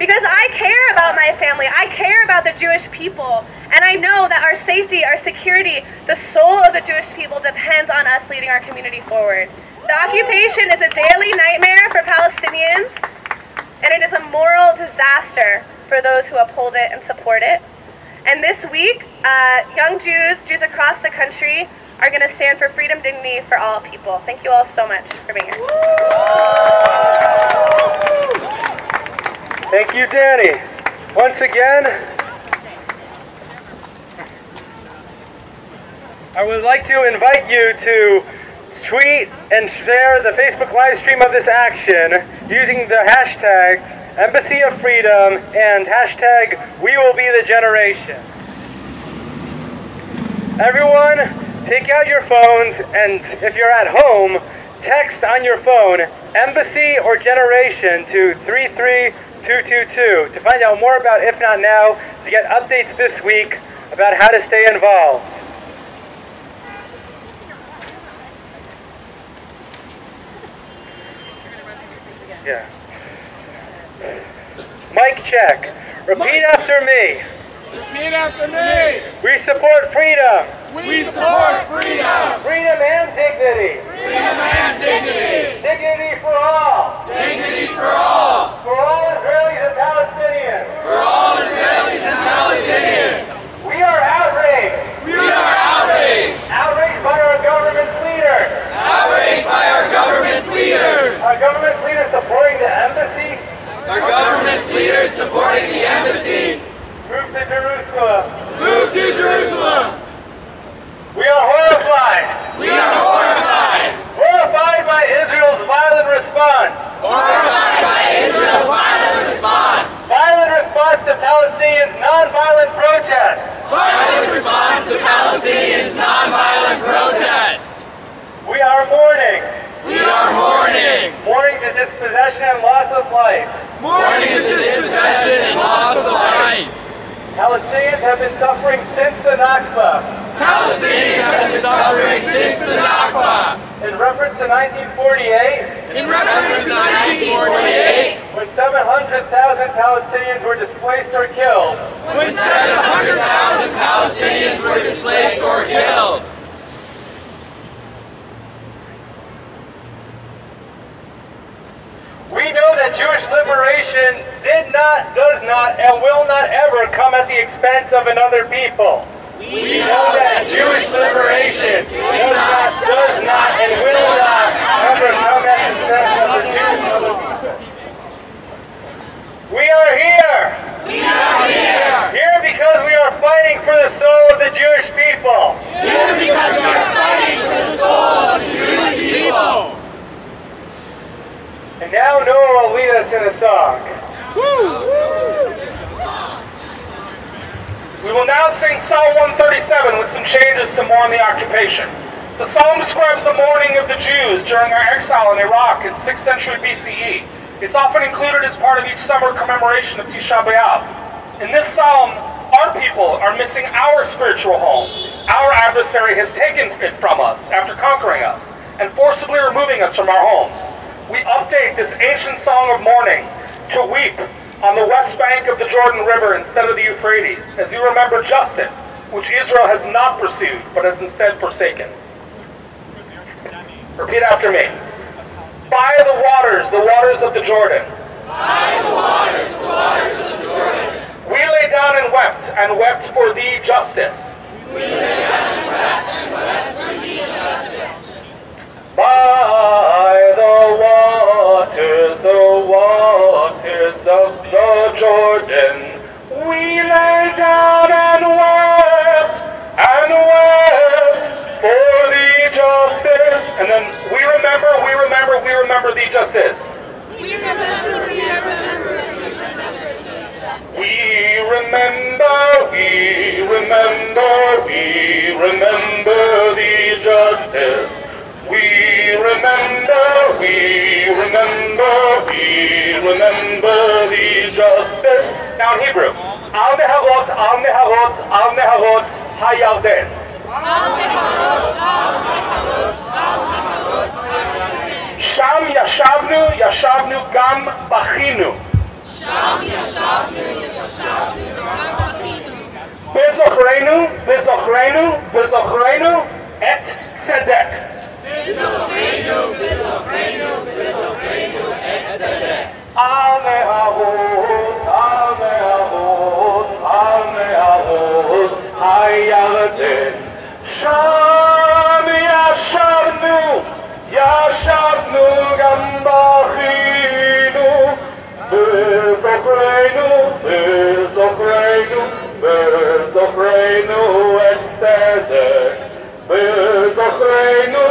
Because I care about my family, I care about the Jewish people, and I know that our safety, our security, the soul of the Jewish people depends on us leading our community forward. The occupation is a daily nightmare for Palestinians, and it is a moral disaster for those who uphold it and support it. And this week, young Jews across the country, are going to stand for freedom, dignity for all people. Thank you all so much for being here. Thank you, Danny. Once again, I would like to invite you to tweet and share the Facebook live stream of this action using the hashtags Embassy of Freedom and hashtag We Will Be the Generation. Everyone, take out your phones, and if you're at home, text on your phone Embassy or Generation to 33222 to find out more about If Not Now, to get updates this week about how to stay involved. Yeah. Mic check. Repeat after me. Repeat after me. We support freedom. We support freedom. Freedom and dignity. Freedom and dignity. Dignity for all. Dignity for all. For all Israelis and Palestinians. For all Israelis and Palestinians. We are outraged. We are outraged. Outraged by our government's leaders. Outraged by our government's leaders. Our government's leaders supporting the embassy. Our government's leaders supporting the embassy. Move to Jerusalem. Move to Jerusalem. We are horrified. We are horrified. Horrified by dispossession and loss of life. Mourning the dispossession and loss of life. Palestinians have been suffering since the Nakba. Palestinians have been suffering since the Nakba. In reference to 1948, In reference to 1948, when 700,000 Palestinians were displaced or killed, when 700,000 Palestinians were displaced or killed. we know that Jewish liberation did not, does not, and will not ever come at the expense of another people. We know that Jewish liberation does not, and will not ever come at the expense of the Jews. We are here. We are here. Here because we are fighting for the soul of the Jewish people. Here because we are fighting for the soul of the Jewish people. And now Noah will lead us in a song. We will now sing Psalm 137 with some changes to mourn the occupation. The psalm describes the mourning of the Jews during our exile in Iraq in 6th century BCE. It's often included as part of each summer commemoration of Tisha B'Av. In this psalm, our people are missing our spiritual home. Our adversary has taken it from us after conquering us and forcibly removing us from our homes. We update this ancient song of mourning to weep on the west bank of the Jordan River instead of the Euphrates, as you remember justice, which Israel has not pursued, but has instead forsaken. Repeat after me. By the waters of the Jordan. By the waters of the Jordan. We lay down and wept for thee justice. We lay down and wept for thee justice. By the waters of the Jordan, we lay down and wept for the justice. And then we remember the justice. We remember the justice. We remember the justice. We remember the justice. Now in Hebrew. Al neharot, hayarden. Sham yashavnu gam bachinu. Bezochreinu et tzedek. Al neharot, hayarden. Sham yashavnu gam bachinu. Bezochreinu et tzedek. Bezochreinu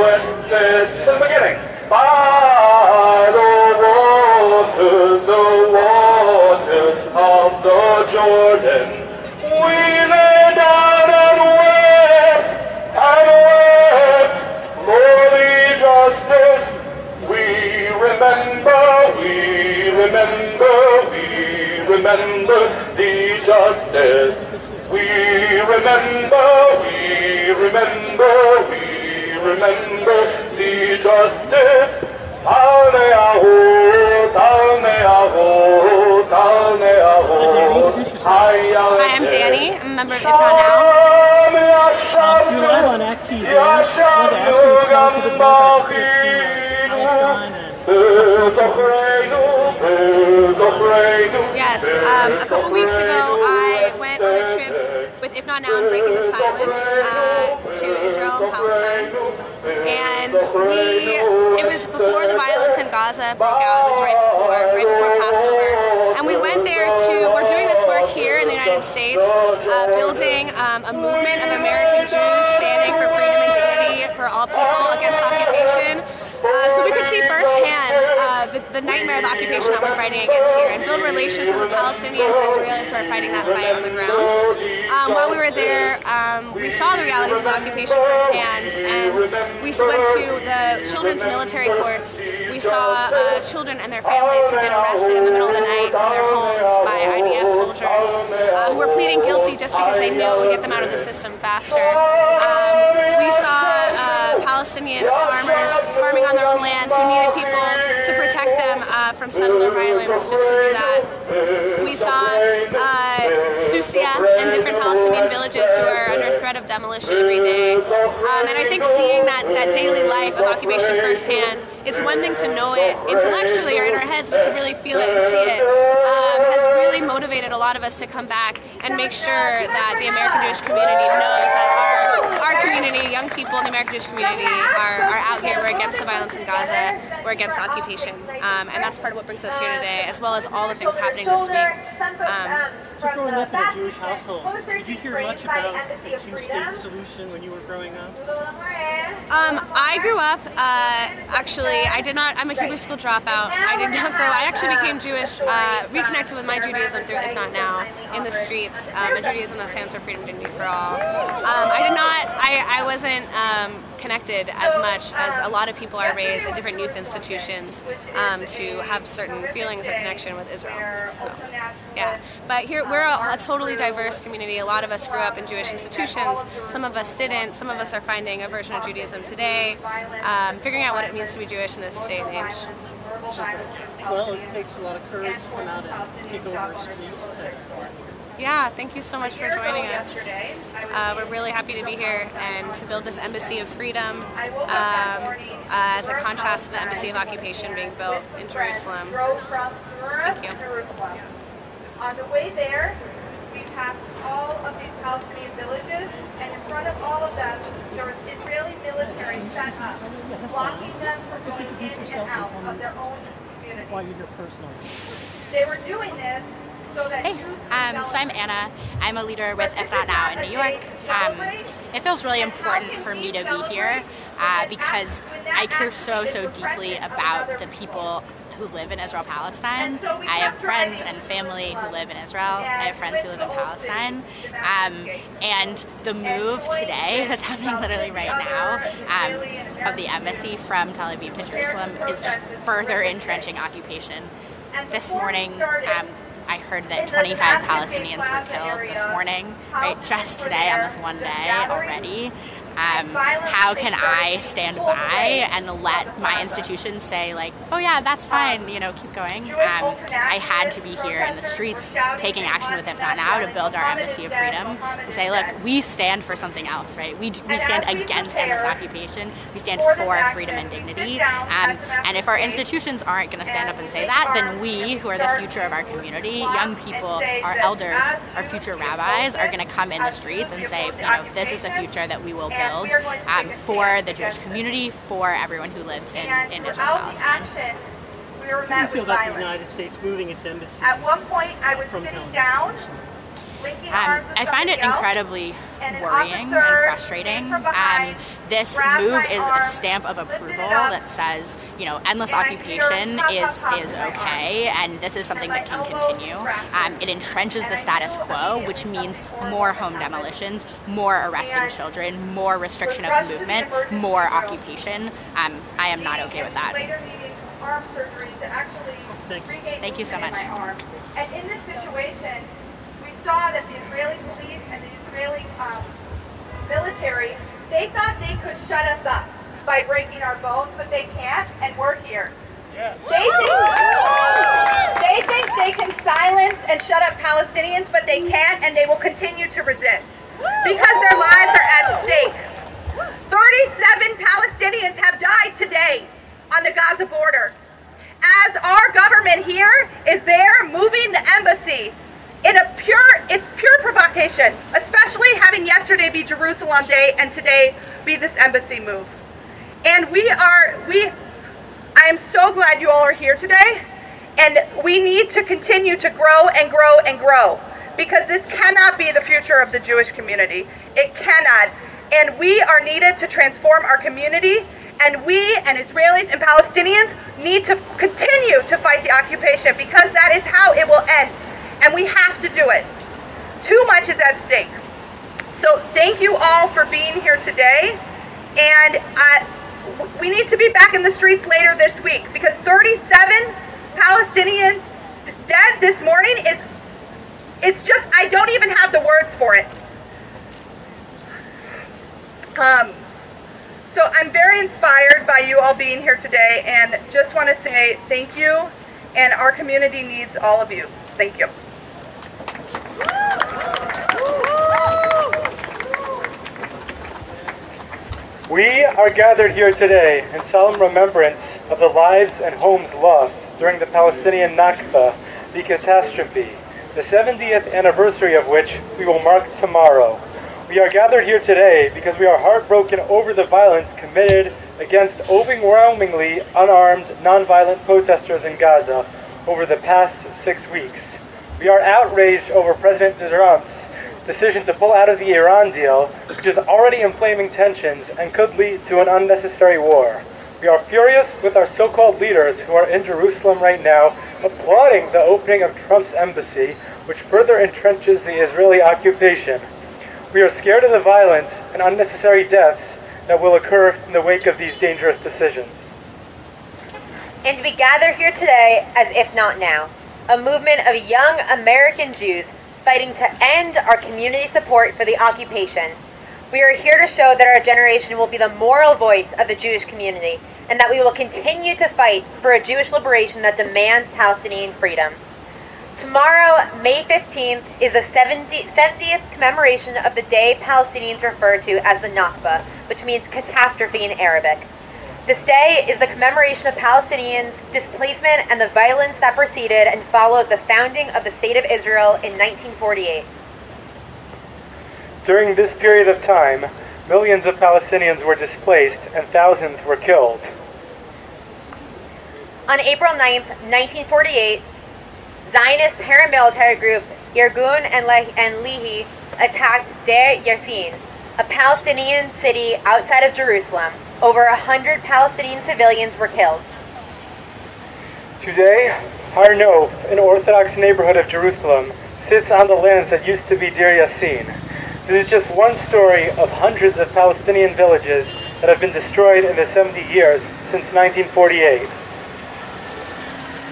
et tzedek. From the beginning. By the waters of the Jordan, we lay down and wept for the justice. We remember the justice. We remember the justice. Al neharot, Hi, I'm Danny. I'm a member of If Not Now. You're live on act.tv. I wanted to ask you to tell us a bit more about the trip to Palestine and Yes, a couple weeks ago I went on a trip with If Not Now and Breaking the Silence to Israel and Palestine. And it was before the violence in Gaza broke out. It was right before Passover. And we went there we're doing this work here in the United States, building a movement of American Jews standing for freedom and dignity for all people against occupation. So we could see firsthand the nightmare of the occupation that we're fighting against here, and build relationships with Palestinians and Israelis who are fighting that fight on the ground. While we were there, we saw the realities of the occupation firsthand, and we went to the children's military courts. We saw children and their families who've been arrested in the middle of the night from their homes by IDF soldiers who were pleading guilty just because they knew it would get them out of the system faster. We saw Palestinian farmers farming on their own lands who needed people to protect them from settler violence just to do that. We saw Susia and different Palestinian villages who are under threat of demolition every day. And I think seeing that daily life of occupation firsthand, it's one thing to know it intellectually or in our heads, but to really feel it and see it has really motivated a lot of us to come back and make sure that the American Jewish community knows that our community, young people in the American Jewish community are out here. We're against the violence in Gaza, we're against occupation, and that's part of what brings us here today, as well as all the things happening this week. So growing up in a Jewish household, did you hear much about the two-state solution when you were growing up? I grew up, actually, I'm a Hebrew school dropout. I actually became Jewish, reconnected with my Judaism through If Not Now in the streets, a Judaism that stands for freedom, dignity for all. I wasn't connected as much as a lot of people are raised at different youth institutions to have certain feelings or connection with Israel. Yeah, but here we're a totally diverse community. A lot of us grew up in Jewish institutions, some of us didn't, some of us are finding a version of Judaism today, figuring out what it means to be Jewish in this day and age. Well, it takes a lot of courage to come out and take over the streets. Yeah, thank you so much for joining us. We're really happy to be here and to build this Embassy of Freedom as a contrast to the Embassy of Occupation being built in Jerusalem. Thank you. On the way there, we passed all of these Palestinian villages, and in front of all of them, there was Israeli military set up, blocking them from going in and out of their own community. Why are you here personally? They were doing this so that so I'm Anna. I'm a leader with If Not Now in New York. It feels really important for me to be here because I care so deeply about the people who live in Israel-Palestine. I have friends and family who live in Israel. I have friends who live in Palestine. And the move today that's happening literally right now of the embassy from Tel Aviv to Jerusalem is just further entrenching occupation. This morning, I heard that 25 Palestinians were killed this morning, right, just today on this one day already. How can I stand by and let my institutions say, like, oh yeah, that's fine, you know, keep going. I had to be here in the streets taking action with If Not Now to build our Embassy of Freedom, to say, look, we stand for something else, right? We stand against endless occupation. We stand for freedom and dignity. And if our institutions aren't going to stand up and say that, then we, who are the future of our community, young people, our elders, our future rabbis, are going to come in the streets and say, you know, this is the future that we will build for the Jewish community, for everyone who lives in Israel-Palestine. How do you feel about the United States moving its embassy? At one point, I was sitting down, linking arms with I find it incredibly worrying and frustrating. This move is a stamp of approval that says, you know, endless occupation is okay, and this is something that can continue. It entrenches the status quo, which means more home demolitions, more arresting children, more restriction of movement, more occupation. I am not okay with that. Arm surgery to actually Thank you so much. And in this situation, we saw that the Israeli police and the Israeli military, they thought they could shut us up by breaking our bones, but they can't, and we're here. Yeah. They think they can silence and shut up Palestinians, but they can't, and they will continue to resist because their lives are at stake. 37 Palestinians have died today on the Gaza border, as our government here is there moving the embassy in it's pure provocation, especially having yesterday be Jerusalem Day and today be this embassy move. And I am so glad you all are here today, and we need to continue to grow and grow and grow, because this cannot be the future of the Jewish community. It cannot. And we are needed to transform our community And we and Israelis and Palestinians need to continue to fight the occupation because that is how it will end. And we have to do it. Too much is at stake. So thank you all for being here today. And we need to be back in the streets later this week because 37 Palestinians dead this morning it's just, I don't even have the words for it. So I'm very inspired by you all being here today and just want to say thank you, and our community needs all of you. Thank you. We are gathered here today in solemn remembrance of the lives and homes lost during the Palestinian Nakba, the catastrophe, the 70th anniversary of which we will mark tomorrow. We are gathered here today because we are heartbroken over the violence committed against overwhelmingly unarmed, nonviolent protesters in Gaza over the past 6 weeks. We are outraged over President Trump's decision to pull out of the Iran deal, which is already inflaming tensions and could lead to an unnecessary war. We are furious with our so-called leaders who are in Jerusalem right now, applauding the opening of Trump's embassy, which further entrenches the Israeli occupation. We are scared of the violence and unnecessary deaths that will occur in the wake of these dangerous decisions. And we gather here today, as if not now, a movement of young American Jews fighting to end our community support for the occupation. We are here to show that our generation will be the moral voice of the Jewish community and that we will continue to fight for a Jewish liberation that demands Palestinian freedom. Tomorrow, May 15th, is the 70th commemoration of the day Palestinians refer to as the Nakba, which means catastrophe in Arabic. This day is the commemoration of Palestinians' displacement and the violence that preceded and followed the founding of the State of Israel in 1948. During this period of time, millions of Palestinians were displaced and thousands were killed. On April 9th, 1948, Zionist paramilitary group Irgun and Lehi attacked Deir Yassin, a Palestinian city outside of Jerusalem. Over 100 Palestinian civilians were killed. Today, Har Nof, an Orthodox neighborhood of Jerusalem, sits on the lands that used to be Deir Yassin. This is just one story of hundreds of Palestinian villages that have been destroyed in the 70 years since 1948.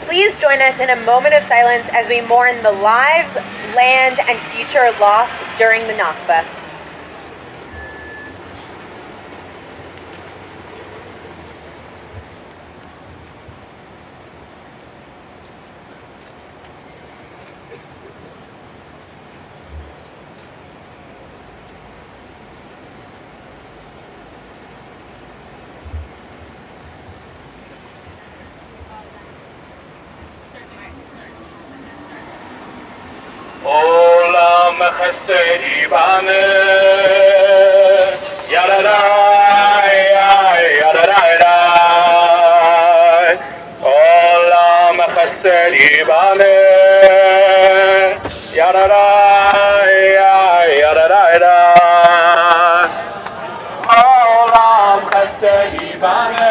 Please join us in a moment of silence as we mourn the lives, land, and future lost during the Nakba. Olam chesed ibane, yadadai, yadadai. Olam chesed ibane, yadadai, yadadai. Olam chesed ibane.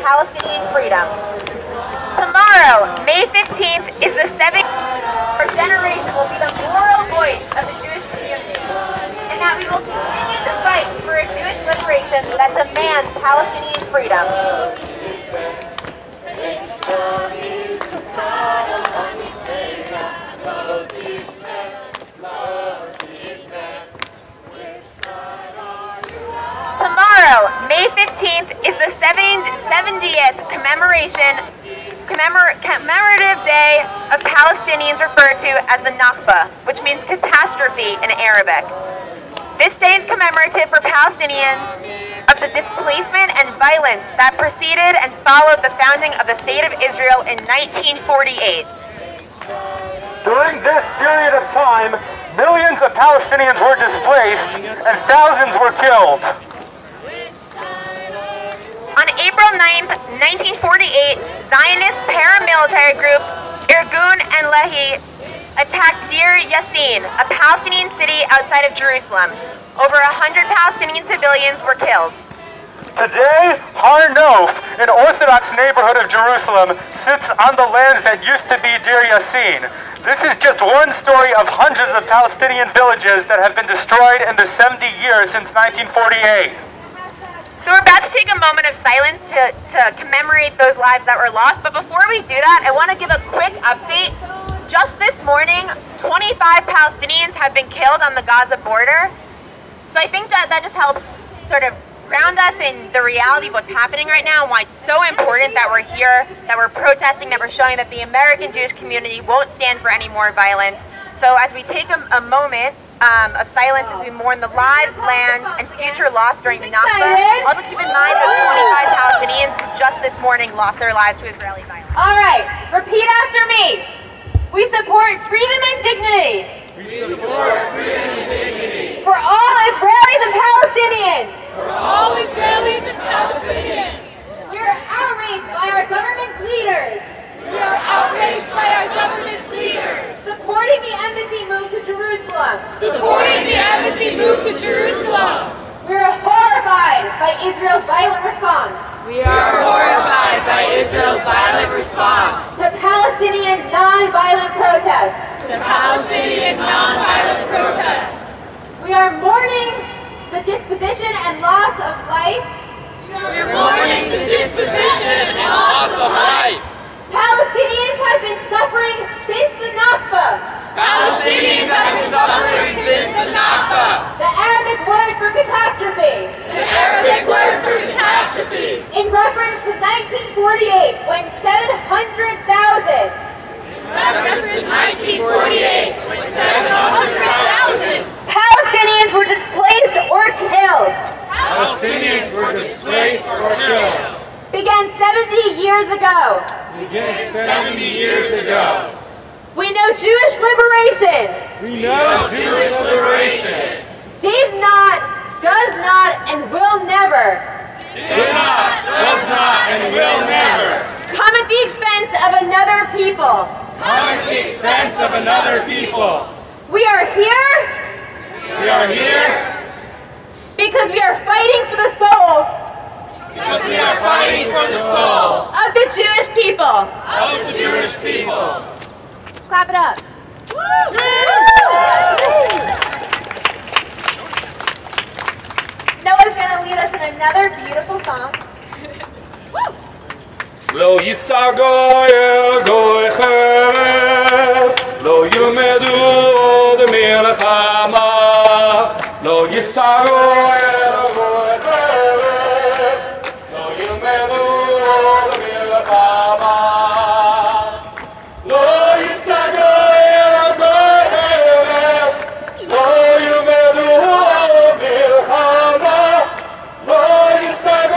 Palestinian freedom. Tomorrow, May 15th, is the 7th. Our generation will be the moral voice of the Jewish community, and that we will continue to fight for a Jewish liberation that demands Palestinian freedom. 70th commemorative day of Palestinians referred to as the Nakba, which means catastrophe in Arabic. This day is commemorative for Palestinians of the displacement and violence that preceded and followed the founding of the State of Israel in 1948. During this period of time, millions of Palestinians were displaced and thousands were killed. On April 9th, 1948, Zionist paramilitary group Irgun and Lehi attacked Deir Yassin, a Palestinian city outside of Jerusalem. Over 100 Palestinian civilians were killed. Today, Har Nof, an Orthodox neighborhood of Jerusalem, sits on the lands that used to be Deir Yassin. This is just one story of hundreds of Palestinian villages that have been destroyed in the 70 years since 1948. So we're about to take a moment of silence to commemorate those lives that were lost, but before we do that, I want to give a quick update. Just this morning, 25 Palestinians have been killed on the Gaza border. So I think that just helps sort of ground us in the reality of what's happening right now and why it's so important that we're here, that we're protesting, that we're showing that the American Jewish community won't stand for any more violence. So as we take a moment of silence as we mourn the lives, land, and future loss during the Nakba, also keep in mind that 25 Palestinians who just this morning lost their lives to Israeli violence. All right, repeat after me. We support freedom and dignity. We support freedom and dignity. For all Israelis and Palestinians. For all Israelis and Palestinians. We are outraged by our government's leaders. We are outraged by our government's leaders. Supporting the embassy move to Jerusalem. Supporting the embassy move to Jerusalem. We are horrified by Israel's violent response. We are horrified by Israel's violent response to Palestinian non-violent protests. To Palestinian non-violent protests. We are mourning the disposition and loss of life. We are mourning the disposition and loss of life. Palestinians have been suffering since the Nakba. Palestinians have been suffering since the Nakba. The Arabic word for catastrophe. The Arabic word for catastrophe. In reference to 1948, when 700,000. In reference to 1948, when 700,000. Palestinians were displaced or killed. Palestinians were displaced or killed. Began 70 years ago. Began 70 years ago. We know Jewish liberation. We know Jewish liberation. Did not, does not, and will never. Did not, does not, and will never. Come at the expense of another people. Come at the expense of another people. We are here. We are here. Because we are fighting for the soul. Because we are fighting for the soul. Of the Jewish people. Of the Jewish people. Clap it up. Noah's going to lead us in another beautiful song. Lo yisago el goychem, lo yumedu od milchama, lo yisago el goychem, lo yumedu od milchama, lo yisago el goychem, lo yumedu od milchama, lo yisago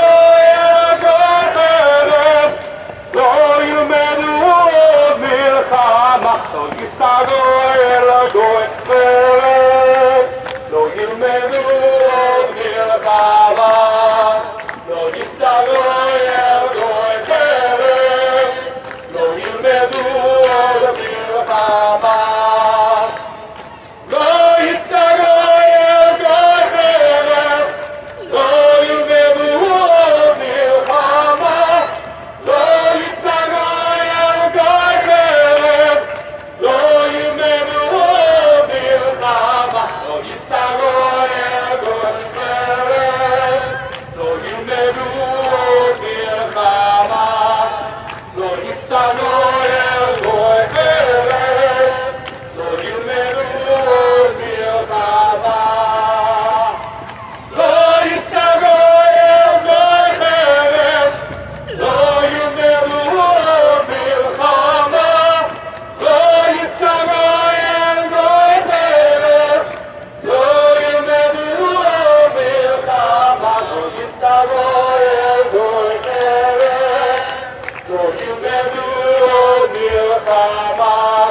Lo מלחמה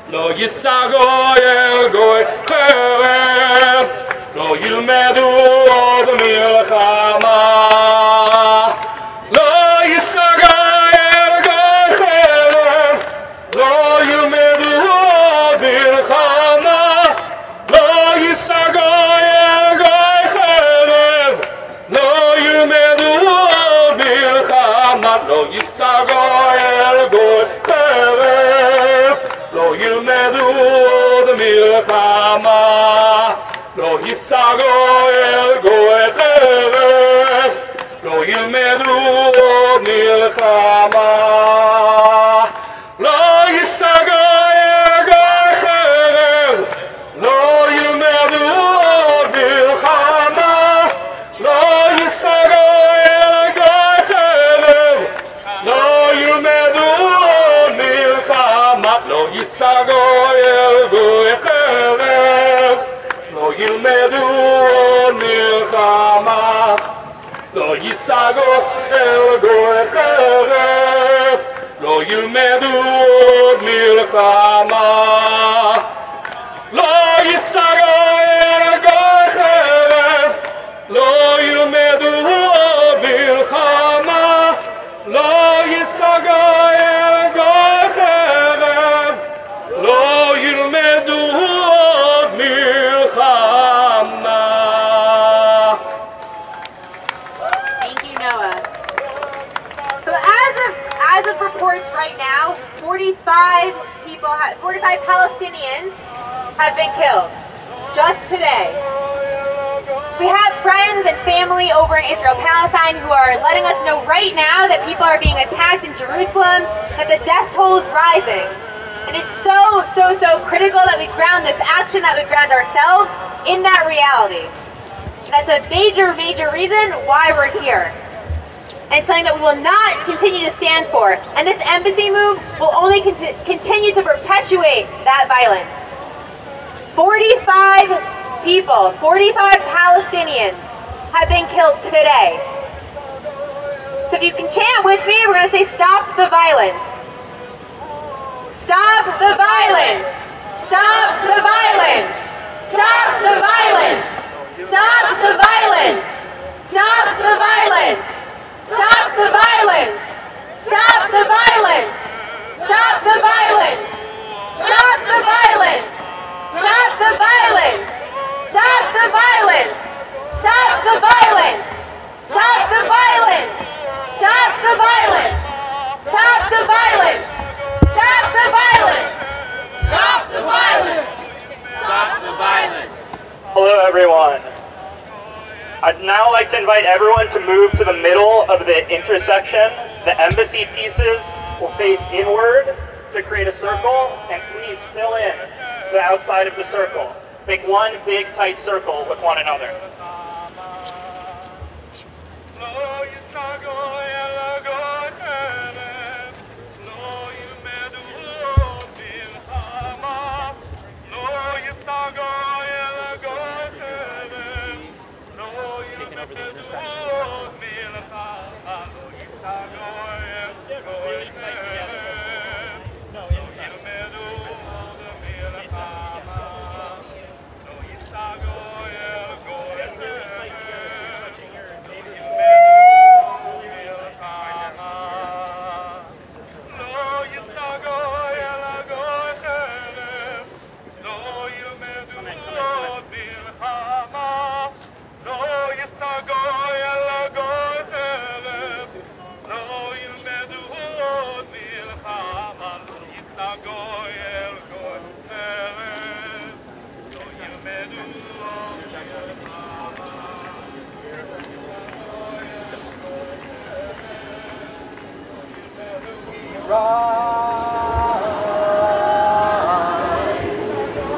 לא ייסגו אל גוי חרב לא ילמדו עוד מלחמה לא ייסגו אל גוי חרב לא ילמדו עוד מלחמה לא ייסגו אל גוי חרב לא ילמדו עוד מלחמה לא ייסגו אל גוי חרב לא ילמדו עוד מלחמה לא ייסגו אל גוי חרב לא ילמדו עוד מלחמה לא ייסגו אל גוי חרב לא ילמדו עוד מלחמה לא ייסגו אל גוי חרב לא ילמדו עוד מלחמה לא ייסגו אל גוי חרב לא ילמדו עוד מלחמה לא ייסגו אל גוי חרב לא ילמדו עוד מלחמה לא ייסגו אל גוי חרב לא ילמדו עוד מלחמה לא ייסגו אל גוי חרב לא ילמדו עוד מלחמה. Thank you, Noah. So as of reports right now, 45 Palestinians have been killed just today. We have friends and family over in Israel-Palestine who are letting us know right now that people are being attacked in Jerusalem, that the death toll is rising. And it's so critical that we ground this action, that we ground ourselves in that reality. That's a major reason why we're here. And something that we will not continue to stand for. And this embassy move will only continue to perpetuate that violence. 45 people, 45 Palestinians have been killed today. So if you can chant with me, we're going to say, stop the violence. Stop the violence. Stop the violence. Stop the violence. Stop the violence. Stop the violence. Stop the violence. Stop the violence. Stop the violence. Stop the violence. Stop the violence. Stop the violence. Stop the violence. Stop the violence. Stop the violence. Stop the violence. Stop the violence. Stop the violence. Stop the violence. Hello, everyone. I'd now like to invite everyone to move to the middle of the intersection. The embassy pieces will face inward to create a circle, and please fill in the outside of the circle. Make one big tight circle with one another.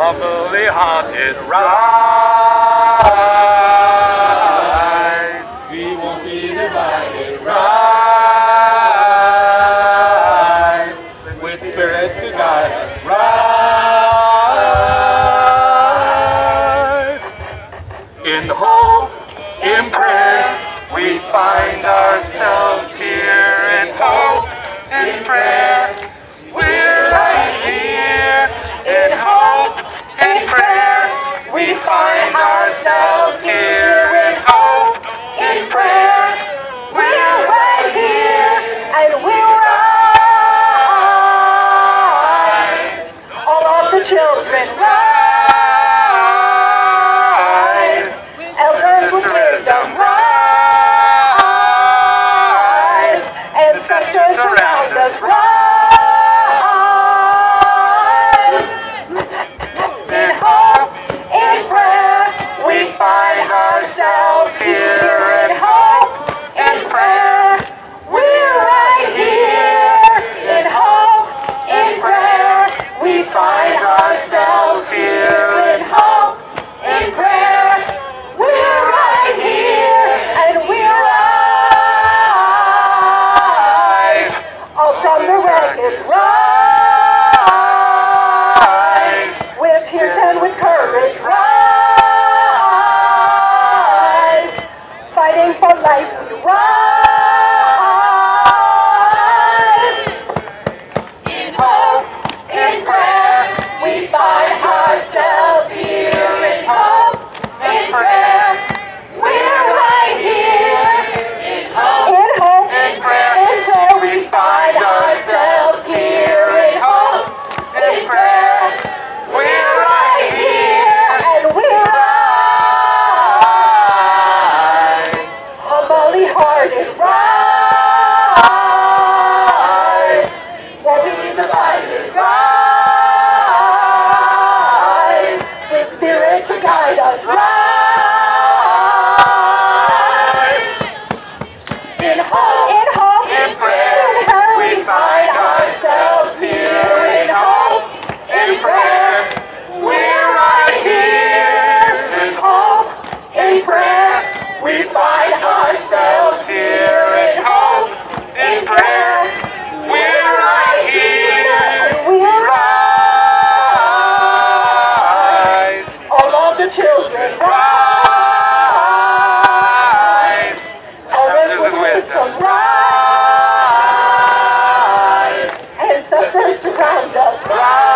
Humbly hearted, rise. We won't be divided, rise. With spirit to guide us, rise. In hope, in prayer, we find ourselves here. In hope, in prayer, we're children, rise. Elders with wisdom, rise. Ancestors surround us, rise. In hope, in prayer, we find ourselves here. In hope, in prayer, we're right here. In hope, in prayer, we find ourselves here. In hope, in prayer, we're right here. And we rise up from the wreckage, rise with tears and with courage, rise fighting for life, we rise. In hope, in prayer, we find ourselves here. In hope, in prayer, we're right here. In hope, in prayer, we find ourselves here. In hope, in prayer, we're right here. And we rise, humbly-hearted, rise. Won't be divided, rise. With Spirit to guide us, rise. In hope, in prayer, we find ourselves here. In hope, in prayer, we're right here. In hope, in prayer, we find ourselves here. In hope, in prayer, we're right here. And we rise. All of the children, rise. Elders with wisdom, rise. Ancestors surround us, rise.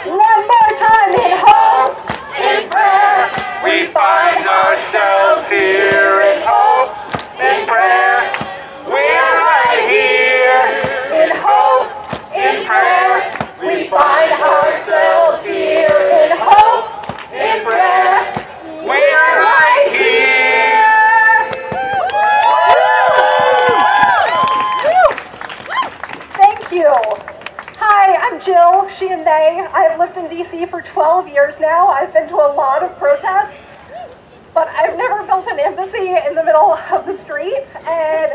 One more time, in hope, in prayer, we find ourselves here. In hope, in prayer, we're right here. In hope, in prayer, we find ourselves here. In hope, in prayer, we're right here. Thank you. Hi, I'm Jill, she and they. I've lived in DC for 12 years now. I've been to a lot of protests, but I've never built an embassy in the middle of the street, and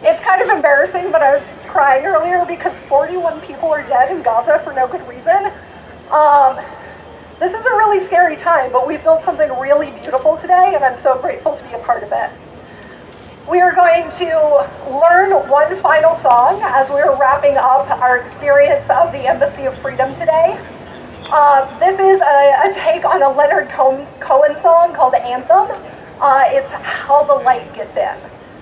it's kind of embarrassing, but I was crying earlier because 41 people are dead in Gaza for no good reason. This is a really scary time, but we've built something really beautiful today, and I'm so grateful to be a part of it. We are going to learn one final song as we're wrapping up our experience of the Embassy of Freedom today. This is a take on a Leonard Cohen song called Anthem. It's How the Light Gets In.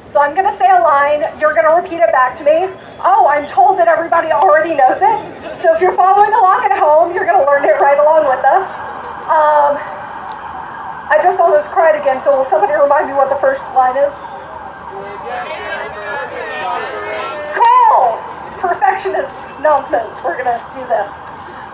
So I'm going to say a line, you're going to repeat it back to me. Oh, I'm told that everybody already knows it. So if you're following along at home, you're going to learn it right along with us. I just almost cried again, so will somebody remind me what the first line is? Cool! Perfectionist nonsense. We're going to do this.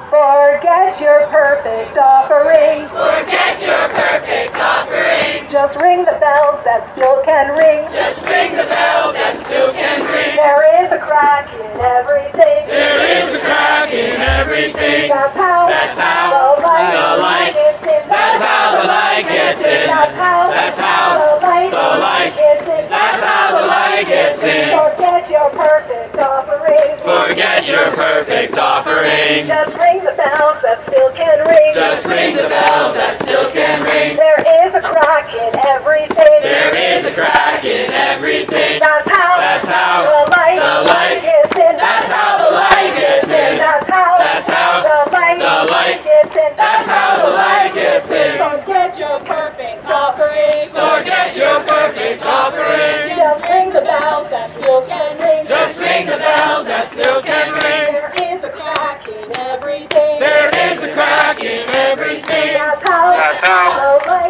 Forget your perfect offerings. Forget your perfect offerings. Just ring the bells that still can ring. Just ring the bells that still can ring. There is a crack in everything. There is a crack in everything. That's how the light gets in. That's how the light gets in. That's how the light gets in. That's how the light gets in. Forget your perfect offerings. Forget your perfect offerings. Just ring the bells that still can ring. Just ring the bells that still can ring. There is a crack in everything. There is a crack in everything. That's how the light gets in. That's how the light gets in. That's how the light gets in. That's how the light gets in. Forget your perfect offerings. Forget your perfect offerings. Just ring the bells that still can ring. Just ring the bells that still can ring. There is a crack in everything. There is a crack in everything. That's how the light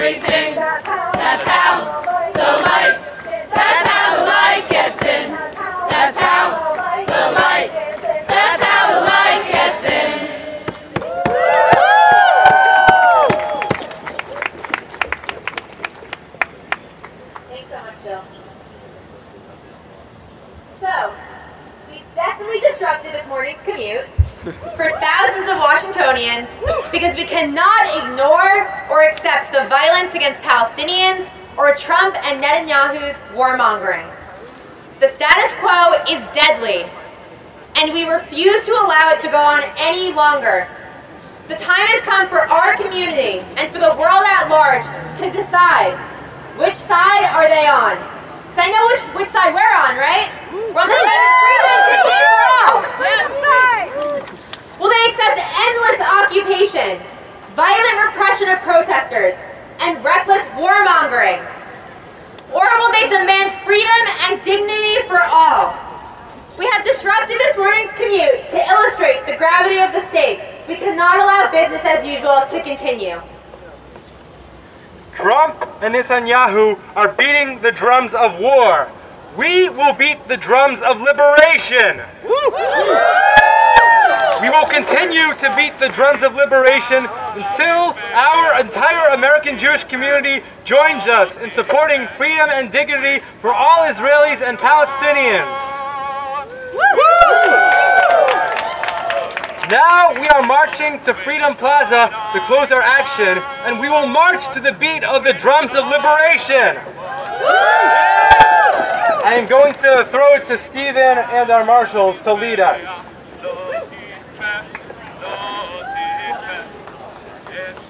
everything. That's how the light, that's how the light gets in. That's how the light, that's how the light gets in. Thanks so much, Jill. So, we definitely disrupted this morning's commute for thousands of Washingtonians because we cannot ignore or accept the violence against Palestinians or Trump and Netanyahu's warmongering. The status quo is deadly, and we refuse to allow it to go on any longer. The time has come for our community and for the world at large to decide, which side are they on? Because I know which side we're on, right? We're on the side of freedom to eat for all. Will they accept endless occupation, violent repression of protesters, and reckless warmongering? Or will they demand freedom and dignity for all? We have disrupted this morning's commute to illustrate the gravity of the stakes. We cannot allow business as usual to continue. Trump and Netanyahu are beating the drums of war. We will beat the drums of liberation. We will continue to beat the drums of liberation until our entire American Jewish community joins us in supporting freedom and dignity for all Israelis and Palestinians. Now we are marching to Freedom Plaza to close our action, and we will march to the beat of the drums of liberation. I am going to throw it to Stephen and our marshals to lead us. It's